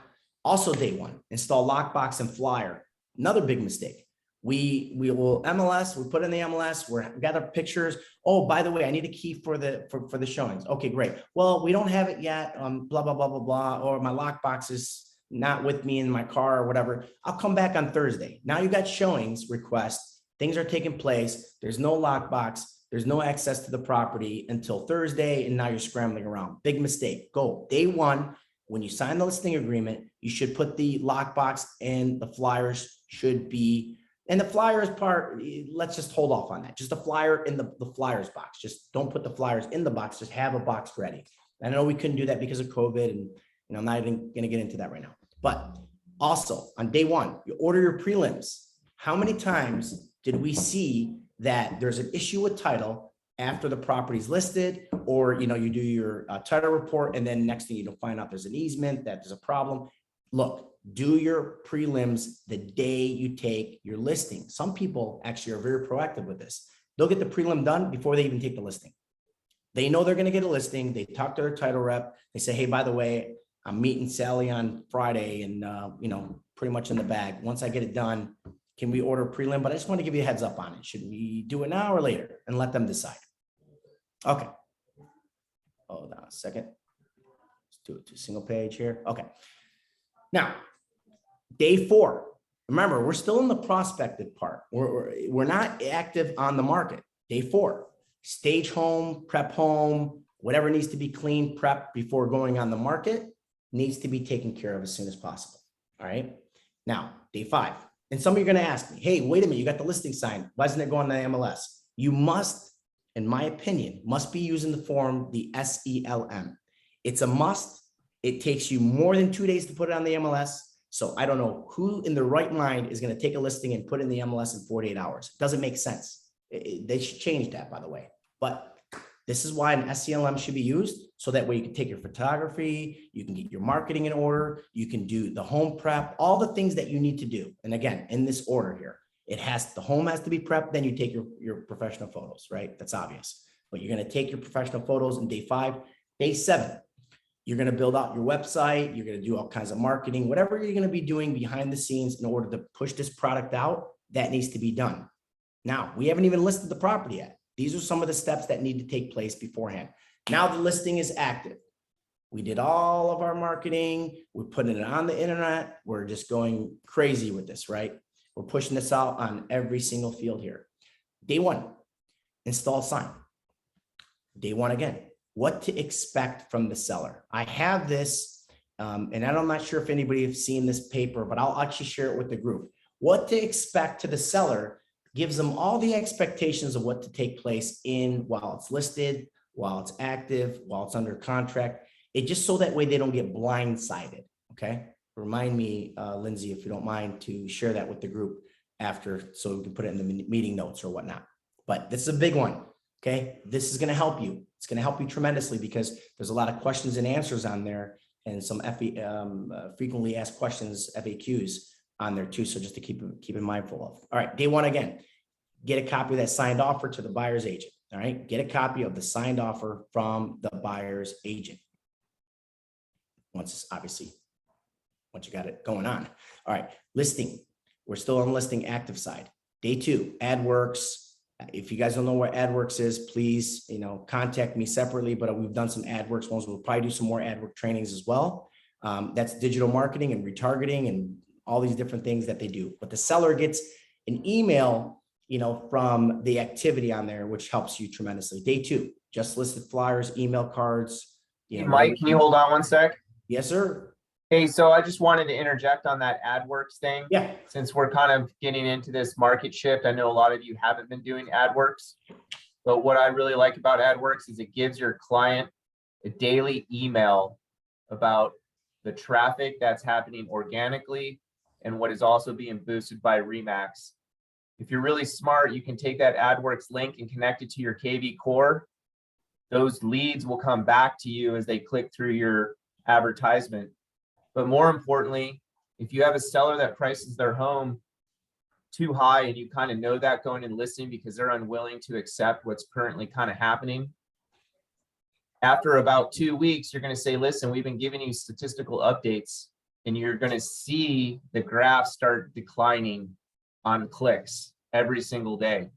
Speaker 1: also day one, install lockbox and flyer. Another big mistake. We will MLS, we put in the MLS, we gather pictures. Oh, by the way, I need a key for the showings. Okay, great. Well, we don't have it yet. Blah, blah, blah, blah, blah. Or my lockbox is not with me in my car or whatever. I'll come back on Thursday. Now you got showings requests. Things are taking place. There's no lockbox. There's no access to the property until Thursday. And now you're scrambling around. Big mistake. Go day one. When you sign the listing agreement, you should put the lockbox and the flyers should be, and the flyers part, let's just hold off on that. Just a flyer in the flyers box. Just don't put the flyers in the box. Just have a box ready. I know we couldn't do that because of COVID, and I'm not even going to get into that right now. But also on day one, you order your prelims. How many times did we see that there's an issue with title after the property's listed, or you do your title report, and then next thing you don't find out there's an easement, that there's a problem? Look, do your prelims the day you take your listing. Some people actually are very proactive with this. They'll get the prelim done before they even take the listing. They know they're going to get a listing. They talk to their title rep. They say, hey, by the way, I'm meeting Sally on Friday, and pretty much in the bag. Once I get it done, can we order prelim? But I just want to give you a heads up on it. Should we do it now or later? And let them decide. Okay. Hold on a second. Let's do it to single page here. Okay. Now, day four. Remember, we're still in the prospective part. We're not active on the market. Day four. Stage home, prep home, whatever needs to be cleaned, prep before going on the market needs to be taken care of as soon as possible. All right. Now, day five. And some of you are going to ask me, hey, wait a minute, you got the listing signed. Why isn't it going to the MLS? You must, in my opinion, must be using the form, the SELM. It's a must. It takes you more than 2 days to put it on the MLS. So I don't know who in their right mind is going to take a listing and put in the MLS in 48 hours. It doesn't make sense. They should change that, by the way. But this is why an SELM should be used, so that way you can take your photography, you can get your marketing in order, you can do the home prep, all the things that you need to do. And again, in this order here, the home has to be prepped, then you take your professional photos, right? That's obvious. But you're going to take your professional photos in day five. Day seven, you're going to build out your website, you're going to do all kinds of marketing, whatever you're going to be doing behind the scenes in order to push this product out, that needs to be done. Now, we haven't even listed the property yet. These are some of the steps that need to take place beforehand. Now the listing is active. We did all of our marketing. We're putting it on the internet. We're just going crazy with this, right? We're pushing this out on every single field here. Day one, install sign. Day one again, what to expect from the seller. I have this, and I'm not sure if anybody has seen this paper, but I'll actually share it with the group. What to expect to the seller gives them all the expectations of what to take place while it's listed, while it's active, while it's under contract. It just so that way they don't get blindsided. Okay. Remind me, Lindsay, if you don't mind, to share that with the group after, so we can put it in the meeting notes or whatnot. But this is a big one. Okay. This is going to help you. It's going to help you tremendously because there's a lot of questions and answers on there, and some frequently asked questions, FAQs on there too. So just to keep in mindful of. All right. Day one again, get a copy of that signed offer to the buyer's agent. All right. Get a copy of the signed offer from the buyer's agent. Once you got it going on. All right. Listing. We're still on listing active side. Day two, AdWorks, If you guys don't know what AdWorks is, please, contact me separately, but we've done some AdWorks ones. We'll probably do some more AdWorks trainings as well. That's digital marketing and retargeting and all these different things that they do. But the seller gets an email, from the activity on there, which helps you tremendously. Day 2, just listed flyers, email cards.
Speaker 2: Hey, Mike, can you hold on one sec?
Speaker 1: Yes, sir.
Speaker 2: Hey, so I just wanted to interject on that AdWorks thing.
Speaker 1: Yeah.
Speaker 2: Since we're kind of getting into this market shift, I know a lot of you haven't been doing AdWorks, but what I really like about AdWorks is it gives your client a daily email about the traffic that's happening organically and what is also being boosted by Remax. If you're really smart, you can take that AdWorks link and connect it to your KV Core. Those leads will come back to you as they click through your advertisement. But more importantly, if you have a seller that prices their home too high and you kind of know that going and listing because they're unwilling to accept what's currently kind of happening, after about 2 weeks, you're going to say, listen, we've been giving you statistical updates and you're going to see the graph start declining on clicks every single day.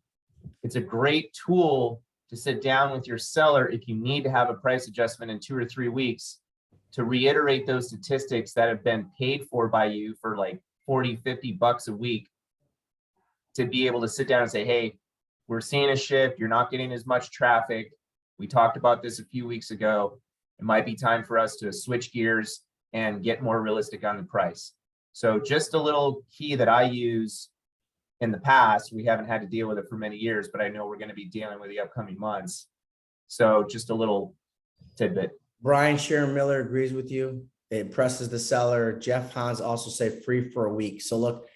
Speaker 2: It's a great tool to sit down with your seller if you need to have a price adjustment in 2 or 3 weeks to reiterate those statistics that have been paid for by you for like 40, 50 bucks a week, to be able to sit down and say, hey, we're seeing a shift. You're not getting as much traffic. We talked about this a few weeks ago. It might be time for us to switch gears and get more realistic on the price. So just a little key that I use in the past. We haven't had to deal with it for many years, but I know we're going to be dealing with the upcoming months. So just a little tidbit.
Speaker 1: Brian Sharon Miller agrees with you. It impresses the seller. Jeff Hans also say free for a week. So look,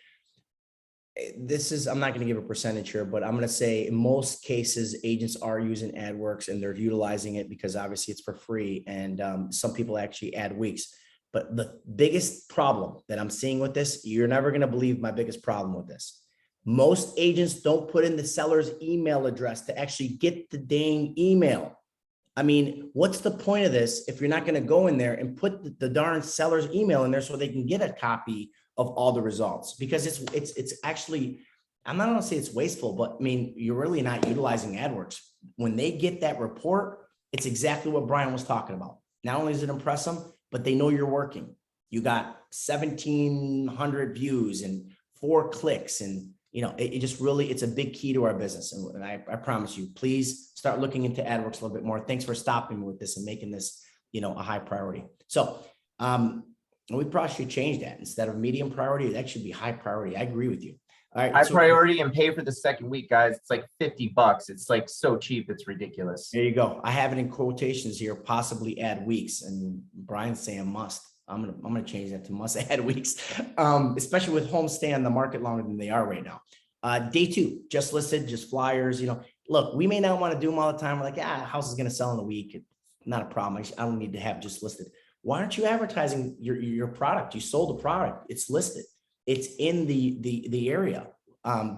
Speaker 1: I'm not going to give a percentage here, but I'm going to say in most cases, agents are using AdWorks and they're utilizing it because obviously it's for free. And some people actually add weeks. But the biggest problem that I'm seeing with this, you're never going to believe my biggest problem with this. Most agents don't put in the seller's email address to actually get the dang email. I mean, what's the point of this if you're not going to go in there and put the darn seller's email in there so they can get a copy of all the results? Because it's actually, I'm not going to say it's wasteful, but I mean, you're really not utilizing AdWorks. When they get that report, it's exactly what Brian was talking about. Not only does it impress them, but they know you're working. You got 1,700 views and 4 clicks, and it just really, it's a big key to our business. And I promise you, please start looking into AdWorks a little bit more. Thanks for stopping me with this and making this, a high priority. So we probably should change that. Instead of medium priority, that should be high priority. I agree with you. All right.
Speaker 2: High priority and pay for the second week, guys. It's like 50 bucks. It's like so cheap. It's ridiculous.
Speaker 1: There you go. I have it in quotations here, possibly add weeks. And Brian's saying must. I'm gonna change that to must add weeks, especially with homes staying on the market longer than they are right now. Day 2, just listed, just flyers. Look, we may not want to do them all the time. We're like, house is gonna sell in a week. It's not a problem. I don't need to have just listed. Why aren't you advertising your product? You sold a product. It's listed. It's in the area.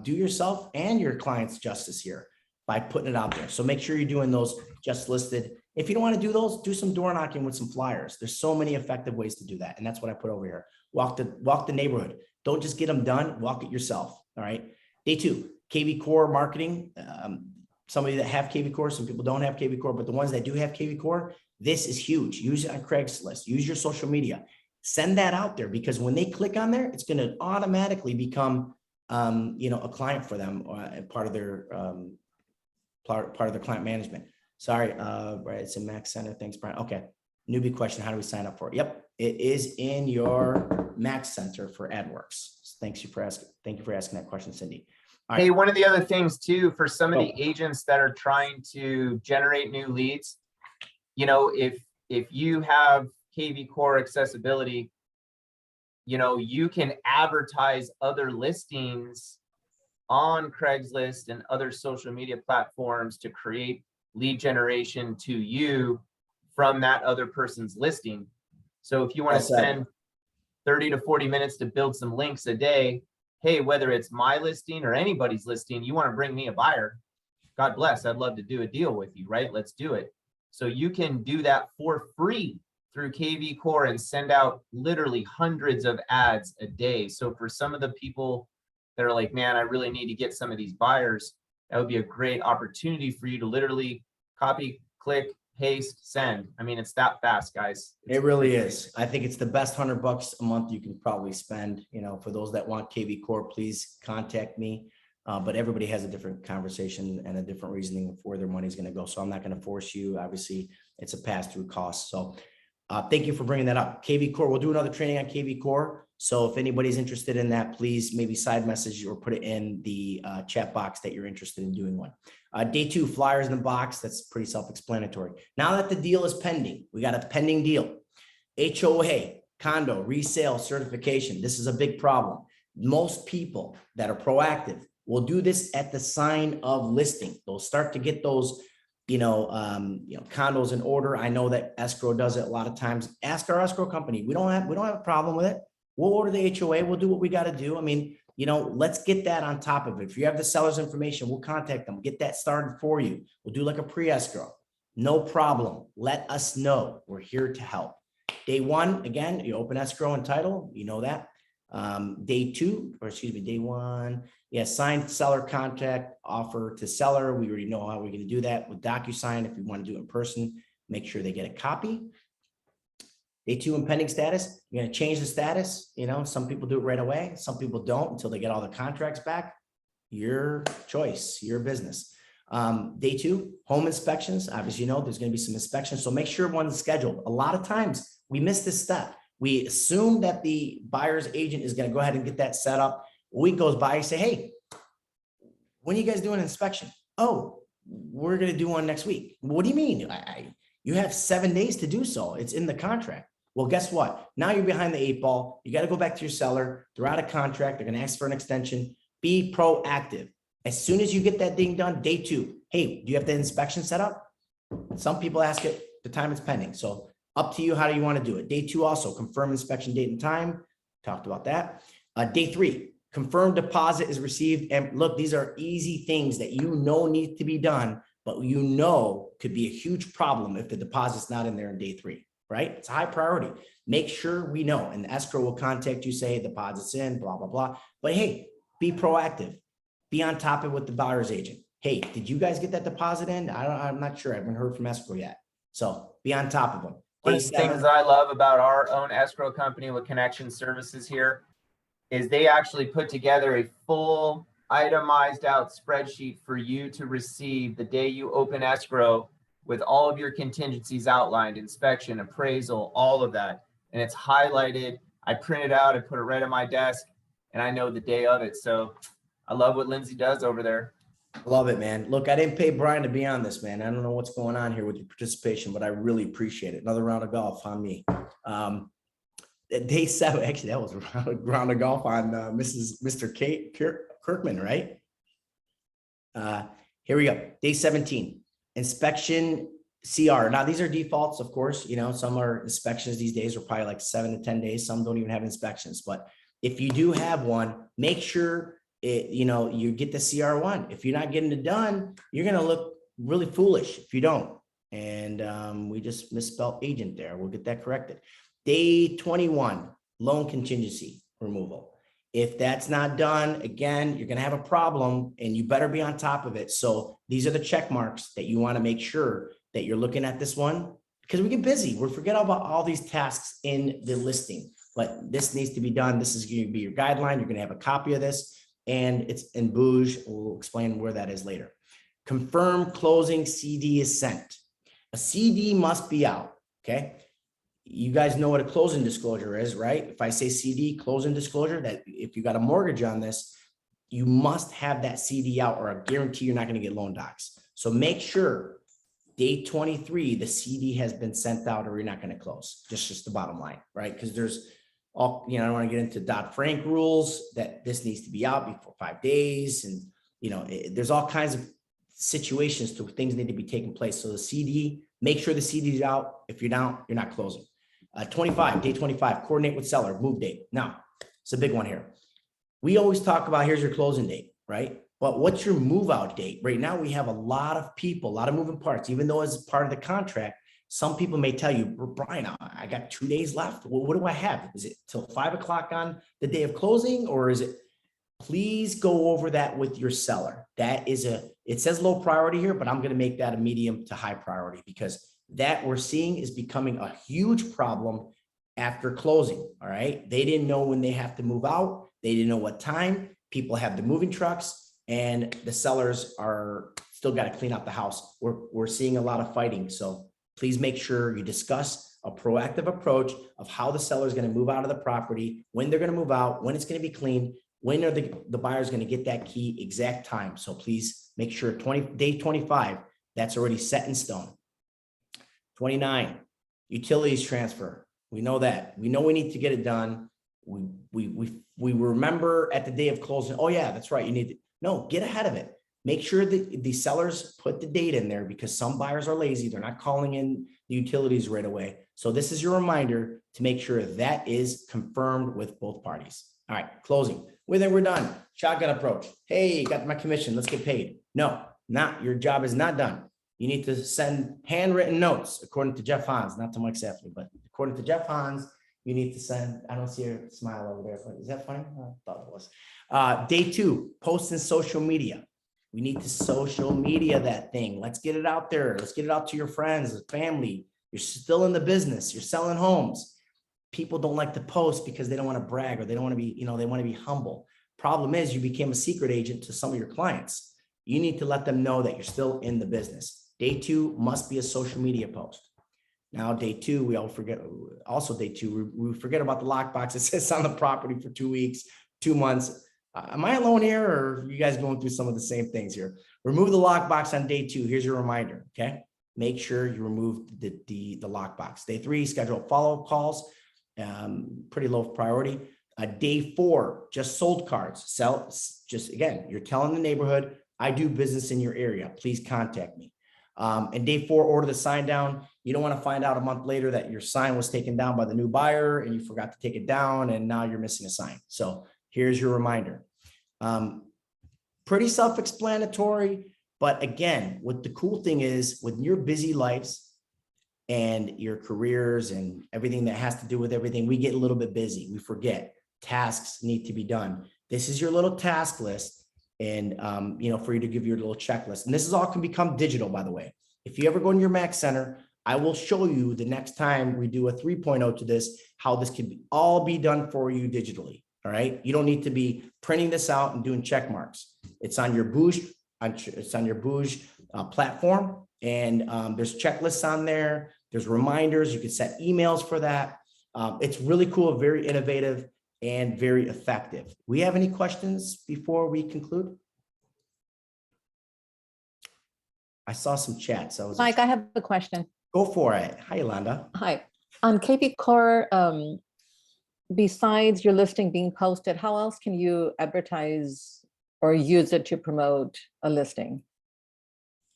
Speaker 1: Do yourself and your clients justice here by putting it out there. So make sure you're doing those just listed. If you don't want to do those, do some door knocking with some flyers. There's so many effective ways to do that. And that's what I put over here. Walk the neighborhood. Don't just get them done. Walk it yourself. All right. Day 2, KV Core marketing. Somebody that have KV Core, some people don't have KV Core, but the ones that do have KV Core, this is huge. Use it on Craigslist. Use your social media. Send that out there, because when they click on there, it's going to automatically become, a client for them, part of their client management. Sorry, right, it's in Max Center. Thanks, Brian. Okay, newbie question, how do we sign up for it? Yep, it is in your Max Center for AdWorks. Thank you for asking that question, Cindy. All right.
Speaker 2: Hey, one of the other things too, for some of the agents that are trying to generate new leads, if you have KV Core accessibility, you can advertise other listings on Craigslist and other social media platforms to create lead generation to you from that other person's listing. So if you want to spend 30 to 40 minutes to build some links a day, hey, whether it's my listing or anybody's listing, you want to bring me a buyer, God bless, I'd love to do a deal with you, right? Let's do it. So you can do that for free through KV Core and send out literally hundreds of ads a day. So for some of the people that are like, man, I really need to get some of these buyers, that would be a great opportunity for you to literally copy, click, paste, send. I mean, it's that fast, guys.
Speaker 1: It really is. I think it's the best $100 a month you can probably spend. You know, for those that want KV Core, please contact me. But everybody has a different conversation and a different reasoning of where their money is going to go. So I'm not going to force you. Obviously, it's a pass-through cost. So thank you for bringing that up. KV Core, we'll do another training on KV Core. So if anybody's interested in that, please maybe side message or put it in the chat box that you're interested in doing one. Day 2, flyers in the box. That's pretty self-explanatory. Now that the deal is pending, we got a pending deal. HOA, condo, resale certification. This is a big problem. Most people that are proactive will do this at the sign of listing. They'll start to get those, condos in order. I know that escrow does it a lot of times. Ask our escrow company. We don't have a problem with it. We'll order the HOA. We'll do what we got to do. I mean, let's get that on top of it. If you have the seller's information, we'll contact them, get that started for you. We'll do like a pre-escrow. No problem. Let us know. We're here to help. Day 1, again, you open escrow and title. You know that. Day 1. Yeah, signed seller contract offer to seller. We already know how we're going to do that with DocuSign. If you want to do it in person, make sure they get a copy. Day 2 in pending status, you're going to change the status. Some people do it right away. Some people don't until they get all the contracts back. Your choice, your business. Day 2, home inspections. Obviously, there's going to be some inspections. So make sure one's scheduled. A lot of times we miss this step. We assume that the buyer's agent is going to go ahead and get that set up. A week goes by, you say, hey, when are you guys doing an inspection? Oh, we're going to do one next week. What do you mean? You have 7 days to do so. It's in the contract. Well, guess what? Now you're behind the 8 ball. You got to go back to your seller. They're out of contract. They're going to ask for an extension. Be proactive. As soon as you get that thing done, day 2, hey, do you have the inspection set up? Some people ask it the time it's pending. So up to you. How do you want to do it? Day 2 also, confirm inspection date and time. Talked about that. Day 3, confirm deposit is received. And look, these are easy things that need to be done, but could be a huge problem if the deposit's not in there in day 3. Right? It's a high priority. Make sure we know, and the escrow will contact you, say deposit's in, blah, blah, blah. But hey, be proactive. Be on top of it with the buyer's agent. Hey, did you guys get that deposit in? I'm not sure. I haven't heard from escrow yet. So be on top of them.
Speaker 2: One of the things that I love about our own escrow company with Connection Services here is they actually put together a full itemized out spreadsheet for you to receive the day you open escrow, with all of your contingencies outlined, inspection, appraisal, all of that. And it's highlighted. I print it out, I put it right on my desk, and I know the day of it. So I love what Lindsay does over there.
Speaker 1: Love it, man. Look, I didn't pay Brian to be on this, man. I don't know what's going on here with your participation, but I really appreciate it. Another round of golf on me. Day 7, actually, that was a round of golf on Mr. Kate Kirkman, right? Here we go. Day 17. Inspection CR. Now, these are defaults, of course. Some are inspections these days are probably like 7 to 10 days. Some don't even have inspections. But if you do have one, make sure you get the CR1. If you're not getting it done, you're going to look really foolish if you don't. And we just misspelled agent there. We'll get that corrected. Day 21, loan contingency removal. If that's not done, again, you're going to have a problem and you better be on top of it. So these are the check marks that you want to make sure that you're looking at this one, because we get busy. We forget about all these tasks in the listing, but this needs to be done. This is going to be your guideline. You're going to have a copy of this, and it's in Bouge. We'll explain where that is later. Confirm closing CD is sent. A CD must be out. Okay. You guys know what a closing disclosure is, right? If I say CD, closing disclosure, that if you got a mortgage on this, you must have that CD out, or I guarantee you're not going to get loan docs. So make sure day 23, the CD has been sent out, or you're not going to close. Just the bottom line, right? Because there's all, I don't want to get into Dodd-Frank rules that this needs to be out before 5 days. And, there's all kinds of situations to things need to be taking place. So the CD, make sure the CD is out. If you're down, you're not closing. 25, day 25, coordinate with seller, move date. Now, it's a big one here. We always talk about, here's your closing date, right? But what's your move out date? Right now, we have a lot of people, a lot of moving parts, even though it's part of the contract. Some people may tell you, Brian, I got 2 days left. Well, what do I have? Is it till 5 o'clock on the day of closing, or is it please go over that with your seller. That is it says low priority here, but I'm going to make that a medium to high priority, because that we're seeing is becoming a huge problem after closing. All right. They didn't know when they have to move out. They didn't know what time. People have the moving trucks, and the sellers are still got to clean out the house. We're seeing a lot of fighting. So please make sure you discuss a proactive approach of how the seller is going to move out of the property, when they're going to move out, when it's going to be cleaned, when are the buyers going to get that key, exact time. So please make sure day 25, that's already set in stone. 29, utilities transfer. We know that. We know we need to get it done. We remember at the day of closing, oh yeah, that's right. You need to, no, get ahead of it. Make sure that the sellers put the date in there, because some buyers are lazy. They're not calling in the utilities right away. So this is your reminder to make sure that is confirmed with both parties. All right, closing. Well, then we're done. Shotgun approach. Hey, got my commission. Let's get paid. No, your job is not done. You need to send handwritten notes, according to Jeff Hans, not to Mike Safley, but according to Jeff Hans, you need to send, I don't see a smile over there, but is that funny? I thought it was. Day 2, post in social media. We need to social media that thing. Let's get it out there. Let's get it out to your friends, family. You're still in the business. You're selling homes. People don't like to post because they don't want to brag, or they don't want to be, they want to be humble. Problem is, you became a secret agent to some of your clients. You need to let them know that you're still in the business. Day 2 must be a social media post. Now, day 2, we all forget. Also, day 2, we forget about the lockbox. It sits on the property for 2 weeks, 2 months. Am I alone here, or are you guys going through some of the same things here? Remove the lockbox on day 2. Here's your reminder. Okay, make sure you remove the lockbox. Day 3, schedule follow-up calls. Pretty low priority. Day 4, just sold cards. Again, you're telling the neighborhood, I do business in your area. Please contact me. And day 4, order the sign down. You don't want to find out a month later that your sign was taken down by the new buyer and you forgot to take it down, and now you're missing a sign. So here's your reminder. Pretty self-explanatory, but again, what the cool thing is, with your busy lives and your careers and everything that has to do with everything, we get a little bit busy. We forget tasks need to be done. This is your little task list, and for you to give your little checklist. And this is all can become digital, by the way. If you ever go in your Mac Center, I will show you the next time we do a 3.0 to this, how this can all be done for you digitally. All right. You don't need to be printing this out and doing check marks. It's on your Boosh. It's on your Boosh platform. And there's checklists on there. There's reminders. You can set emails for that. It's really cool, very innovative, and very effective. We have any questions before we conclude? I saw some chats.
Speaker 7: Mike, I have a question.
Speaker 1: Go for it. Hi, Yolanda.
Speaker 7: Hi. On KB Core, besides your listing being posted, how else can you advertise or use it to promote a listing?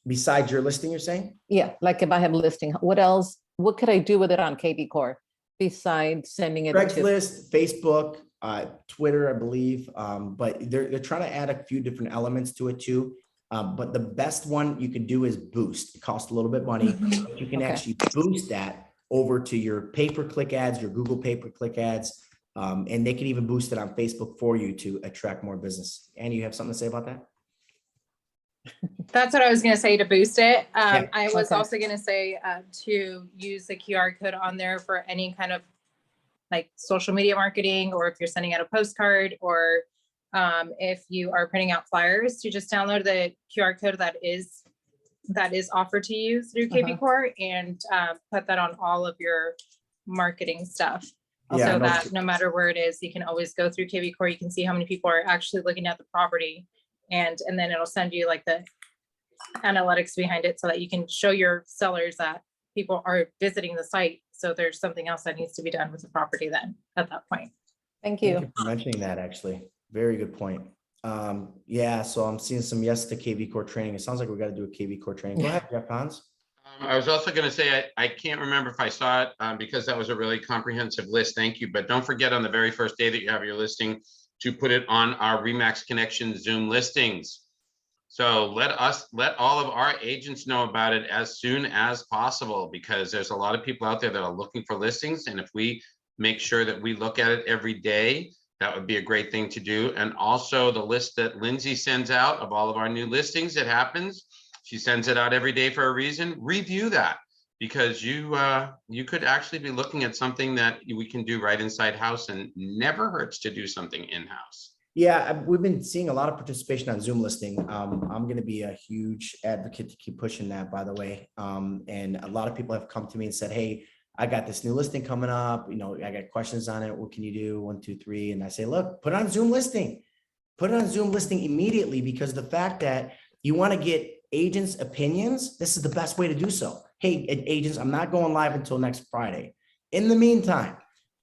Speaker 1: Besides your listing, you're saying?
Speaker 7: Yeah, like if I have a listing, what could I do with it on KB Core besides sending it to?
Speaker 1: Craigslist, Facebook, Twitter, I believe. But they're trying to add a few different elements to it too. But the best one you can do is Boost. It costs a little bit of money. But you can actually boost that over to your pay-per-click ads, your Google pay-per-click ads. And they can even boost it on Facebook for you to attract more business. Annie, you have something to say about that?
Speaker 8: That's what I was going to say, to boost it.
Speaker 1: Yeah.
Speaker 8: I was
Speaker 7: Okay.
Speaker 8: also going to say to use the QR code on there for any kind of like social media marketing, or if you're sending out a postcard, or if you are printing out flyers, to just download the QR code that is offered to you through KB Core, and put that on all of your marketing stuff.
Speaker 1: Yeah,
Speaker 8: So that no matter where it is, you can always go through KB Core. You can see how many people are actually looking at the property, and then it'll send you like the analytics behind it, so that you can show your sellers that people are visiting the site. So there's something else that needs to be done with the property then at that point.
Speaker 7: Thank
Speaker 1: Thank
Speaker 7: you.
Speaker 1: you for mentioning that, actually. Very good point. Yeah, so I'm seeing some yes to KV Core training. It sounds like we got to do a KV Core training. Go ahead, Jeff Hans.
Speaker 9: I was also going to say, I can't remember if I saw it because that was a really comprehensive list. Thank you. But don't forget, on the very first day that you have your listing, to put it on our Remax Connection Zoom listings. So let all of our agents know about it as soon as possible, because there's a lot of people out there that are looking for listings. And if we make sure that we look at it every day, that would be a great thing to do. And also the list that Lindsay sends out of all of our new listings, it happens. She sends it out every day for a reason. Review that, because you could actually be looking at something that we can do right inside house, and never hurts to do something in-house.
Speaker 1: Yeah, we've been seeing a lot of participation on Zoom listing. I'm going to be a huge advocate to keep pushing that, by the way. And a lot of people have come to me and said, hey, I got this new listing coming up. You know, I got questions on it. What can you do? 1, 2, 3. And I say, look, put it on Zoom listing. Put it on Zoom listing immediately, because the fact that you want to get agents' opinions, this is the best way to do so. Hey, agents, I'm not going live until next Friday. In the meantime,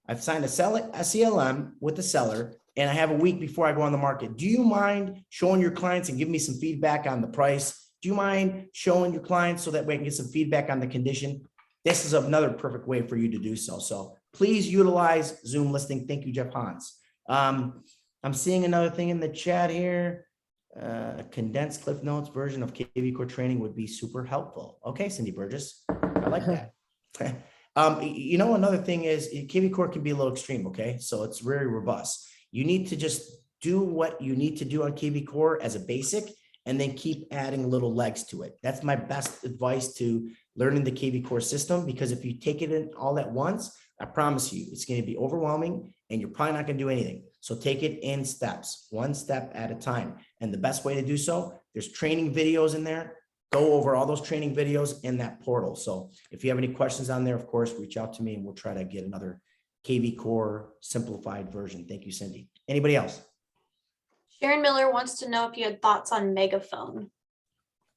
Speaker 1: I've signed a CLM with the seller, and I have a week before I go on the market. Do you mind showing your clients and give me some feedback on the price? Do you mind showing your clients so that we can get some feedback on the condition? This is another perfect way for you to do so. So please utilize Zoom listing. Thank you, Jeff Hans. I'm seeing another thing in the chat here. Condensed Cliff Notes version of KV Core training would be super helpful. Okay, Cindy Burgess, I like that. You know, another thing is KV Core can be a little extreme. Okay, so it's very robust. You need to just do what you need to do on KV Core as a basic, and then keep adding little legs to it. That's my best advice to learning the KV Core system, because if you take it in all at once, I promise you, it's going to be overwhelming and you're probably not going to do anything. So take it in steps, one step at a time. And the best way to do so, there's training videos in there. Go over all those training videos in that portal. So if you have any questions on there, of course, reach out to me and we'll try to get another KV Core simplified version. Thank you, Cindy. Anybody else?
Speaker 10: Sharon Miller wants to know if you had thoughts on Megaphone.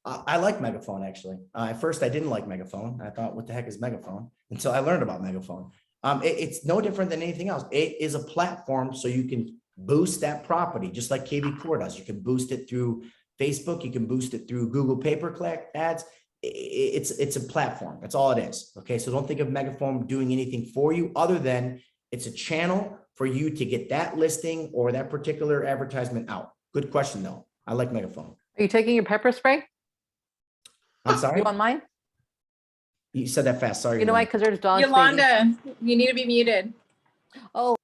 Speaker 1: I like Megaphone, actually. At first, I didn't like Megaphone. I thought, what the heck is Megaphone? Until I learned about Megaphone. It's no different than anything else. It is a platform so you can boost that property, just like KV Core does. You can boost it through Facebook. You can boost it through Google pay-per-click ads. It's a platform. That's all it is. Okay, so don't think of Megaphone doing anything for you other than it's a channel for you to get that listing or that particular advertisement out. Good question, though. I like Megaphone.
Speaker 7: Are you taking your pepper spray?
Speaker 1: I'm sorry.
Speaker 7: You want mine?
Speaker 1: You said that fast. Sorry.
Speaker 7: You know why? Because there's dogs. baby.
Speaker 8: Yolanda, you need to be muted.
Speaker 7: Oh,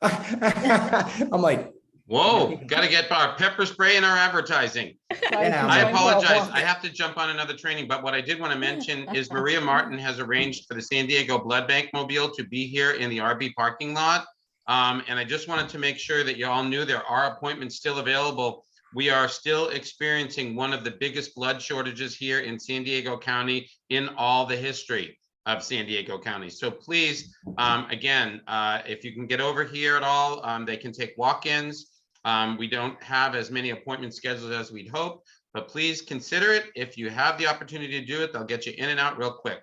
Speaker 1: I'm like,
Speaker 9: Whoa, gotta get our pepper spray in our advertising.
Speaker 1: Yeah,
Speaker 9: I
Speaker 1: I'm
Speaker 9: apologize. I have to jump on another training, but what I did want to mention is Maria Martin has arranged for the San Diego Blood Bank Mobile to be here in the RB parking lot. And I just wanted to make sure that you all knew there are appointments still available. We are still experiencing one of the biggest blood shortages here in San Diego County in all the history of San Diego County. So please, again, if you can get over here at all, they can take walk-ins. We don't have as many appointment schedules as we'd hope, but please consider it. If you have the opportunity to do it, they'll get you in and out real quick.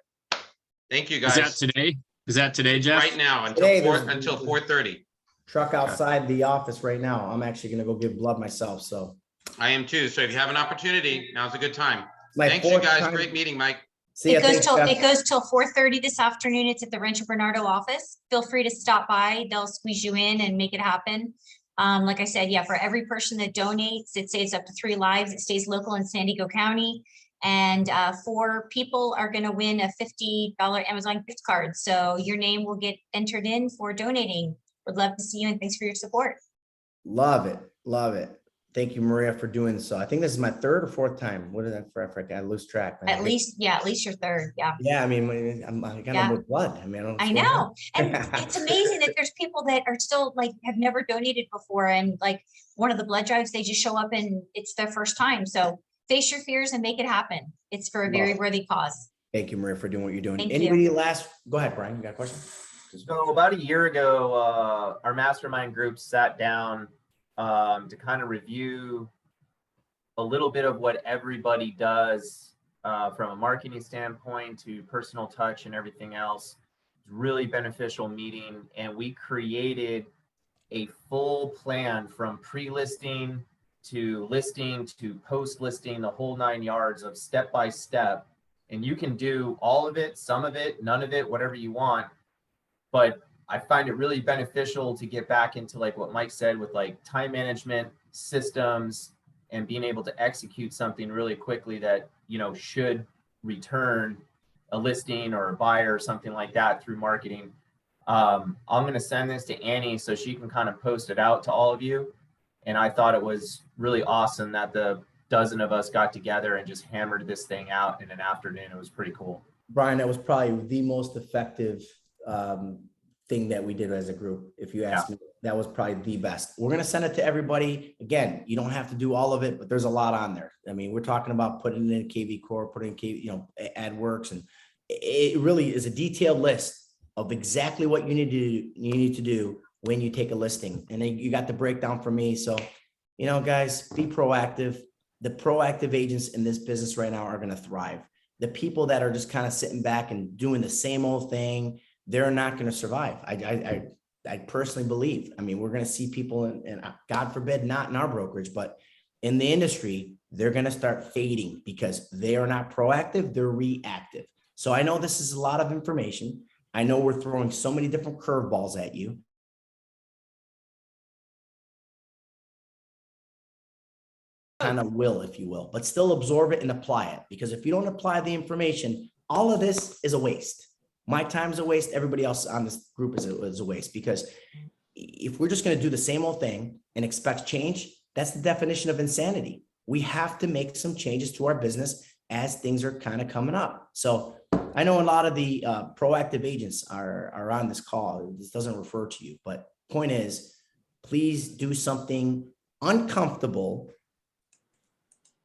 Speaker 9: Thank you, guys.
Speaker 11: Is that today? Is that today, Jeff?
Speaker 9: Right now
Speaker 1: Today,
Speaker 9: until 4:30.
Speaker 1: truck outside the office right now. I'm actually gonna go give blood myself, so.
Speaker 9: I am too. So if you have an opportunity, now's a good time.
Speaker 1: My
Speaker 9: Thanks, you
Speaker 1: fourth
Speaker 9: guys.
Speaker 1: time-
Speaker 9: Great meeting, Mike.
Speaker 1: See ya,
Speaker 10: It goes
Speaker 1: thanks,
Speaker 10: till
Speaker 1: Jeff.
Speaker 10: it goes till 4:30 this afternoon. It's at the Rancho Bernardo office. Feel free to stop by. They'll squeeze you in and make it happen. Like I said, yeah, for every person that donates, it saves up to 3 lives. It stays local in San Diego County. And 4 people are going to win a $50 Amazon gift card. So your name will get entered in for donating. Would love to see you, and thanks for your support.
Speaker 1: Love it, love it. Thank you, Maria, for doing so. I think this is my 3rd or 4th time. What is that for Africa? I lose track. man.
Speaker 10: At least your third. Yeah.
Speaker 1: Yeah, I mean, I got
Speaker 10: Yeah.
Speaker 1: no more blood. I mean,
Speaker 10: I know. And it's amazing that there's people that are still like, have never donated before. And like one of the blood drives, they just show up and it's their first time. So face your fears and make it happen. It's for a very worthy cause.
Speaker 1: Thank you, Maria, for doing what you're doing.
Speaker 10: Thank you.
Speaker 1: Anybody last? Go ahead, Brian. You got a question?
Speaker 2: So about a year ago, our mastermind group sat down to kind of review a little bit of what everybody does from a marketing standpoint to personal touch and everything else. It's really beneficial meeting, and we created a full plan from pre-listing to listing to post-listing, the whole 9 yards of step-by-step. And you can do all of it, some of it, none of it, whatever you want. But I find it really beneficial to get back into like what Mike said with like time management systems and being able to execute something really quickly that, you know, should return a listing or a buyer or something like that through marketing. I'm going to send this to Annie so she can kind of post it out to all of you. And I thought it was really awesome that the dozen of us got together and just hammered this thing out in an afternoon. It was pretty cool.
Speaker 1: Brian, that was probably the most effective thing that we did as a group. If you ask me, that was probably the best. We're going to send it to everybody. Again, you don't have to do all of it, but there's a lot on there. I mean, we're talking about putting it in KV Core, putting in KV, AdWorks, and it really is a detailed list of exactly what you need to do when you take a listing. And then you got the breakdown for me. So, guys, be proactive. The proactive agents in this business right now are going to thrive. The people that are just kind of sitting back and doing the same old thing, they're not going to survive. I personally believe. I mean, we're going to see people, and God forbid, not in our brokerage, but in the industry, they're going to start fading because they are not proactive, they're reactive. So I know this is a lot of information. I know we're throwing so many different curveballs at you. Kind of will, if you will, but still absorb it and apply it. Because if you don't apply the information, all of this is a waste. My time's a waste. Everybody else on this group is a waste, because if we're just going to do the same old thing and expect change, that's the definition of insanity. We have to make some changes to our business as things are kind of coming up. So I know a lot of the proactive agents are on this call. This doesn't refer to you, but point is, please do something uncomfortable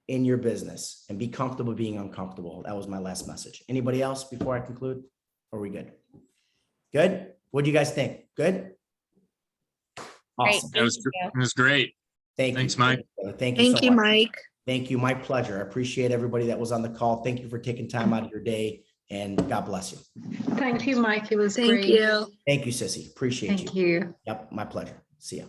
Speaker 1: in your business and be comfortable being uncomfortable. That was my last message. Anybody else before I conclude? Are we good? Good? What do you guys think? Good?
Speaker 6: Great.
Speaker 1: Awesome.
Speaker 11: It was great.
Speaker 1: Thank you.
Speaker 11: Thanks, Mike.
Speaker 1: Thank you so
Speaker 12: Thank you,
Speaker 1: much.
Speaker 12: Mike.
Speaker 1: Thank you. My pleasure. I appreciate everybody that was on the call. Thank you for taking time out of your day, and God bless you.
Speaker 3: Thank you, Mike. It was
Speaker 12: Thank
Speaker 3: great.
Speaker 12: you.
Speaker 1: Thank you, Sissy. Appreciate you.
Speaker 3: Thank you.
Speaker 1: Yep, my pleasure. See ya.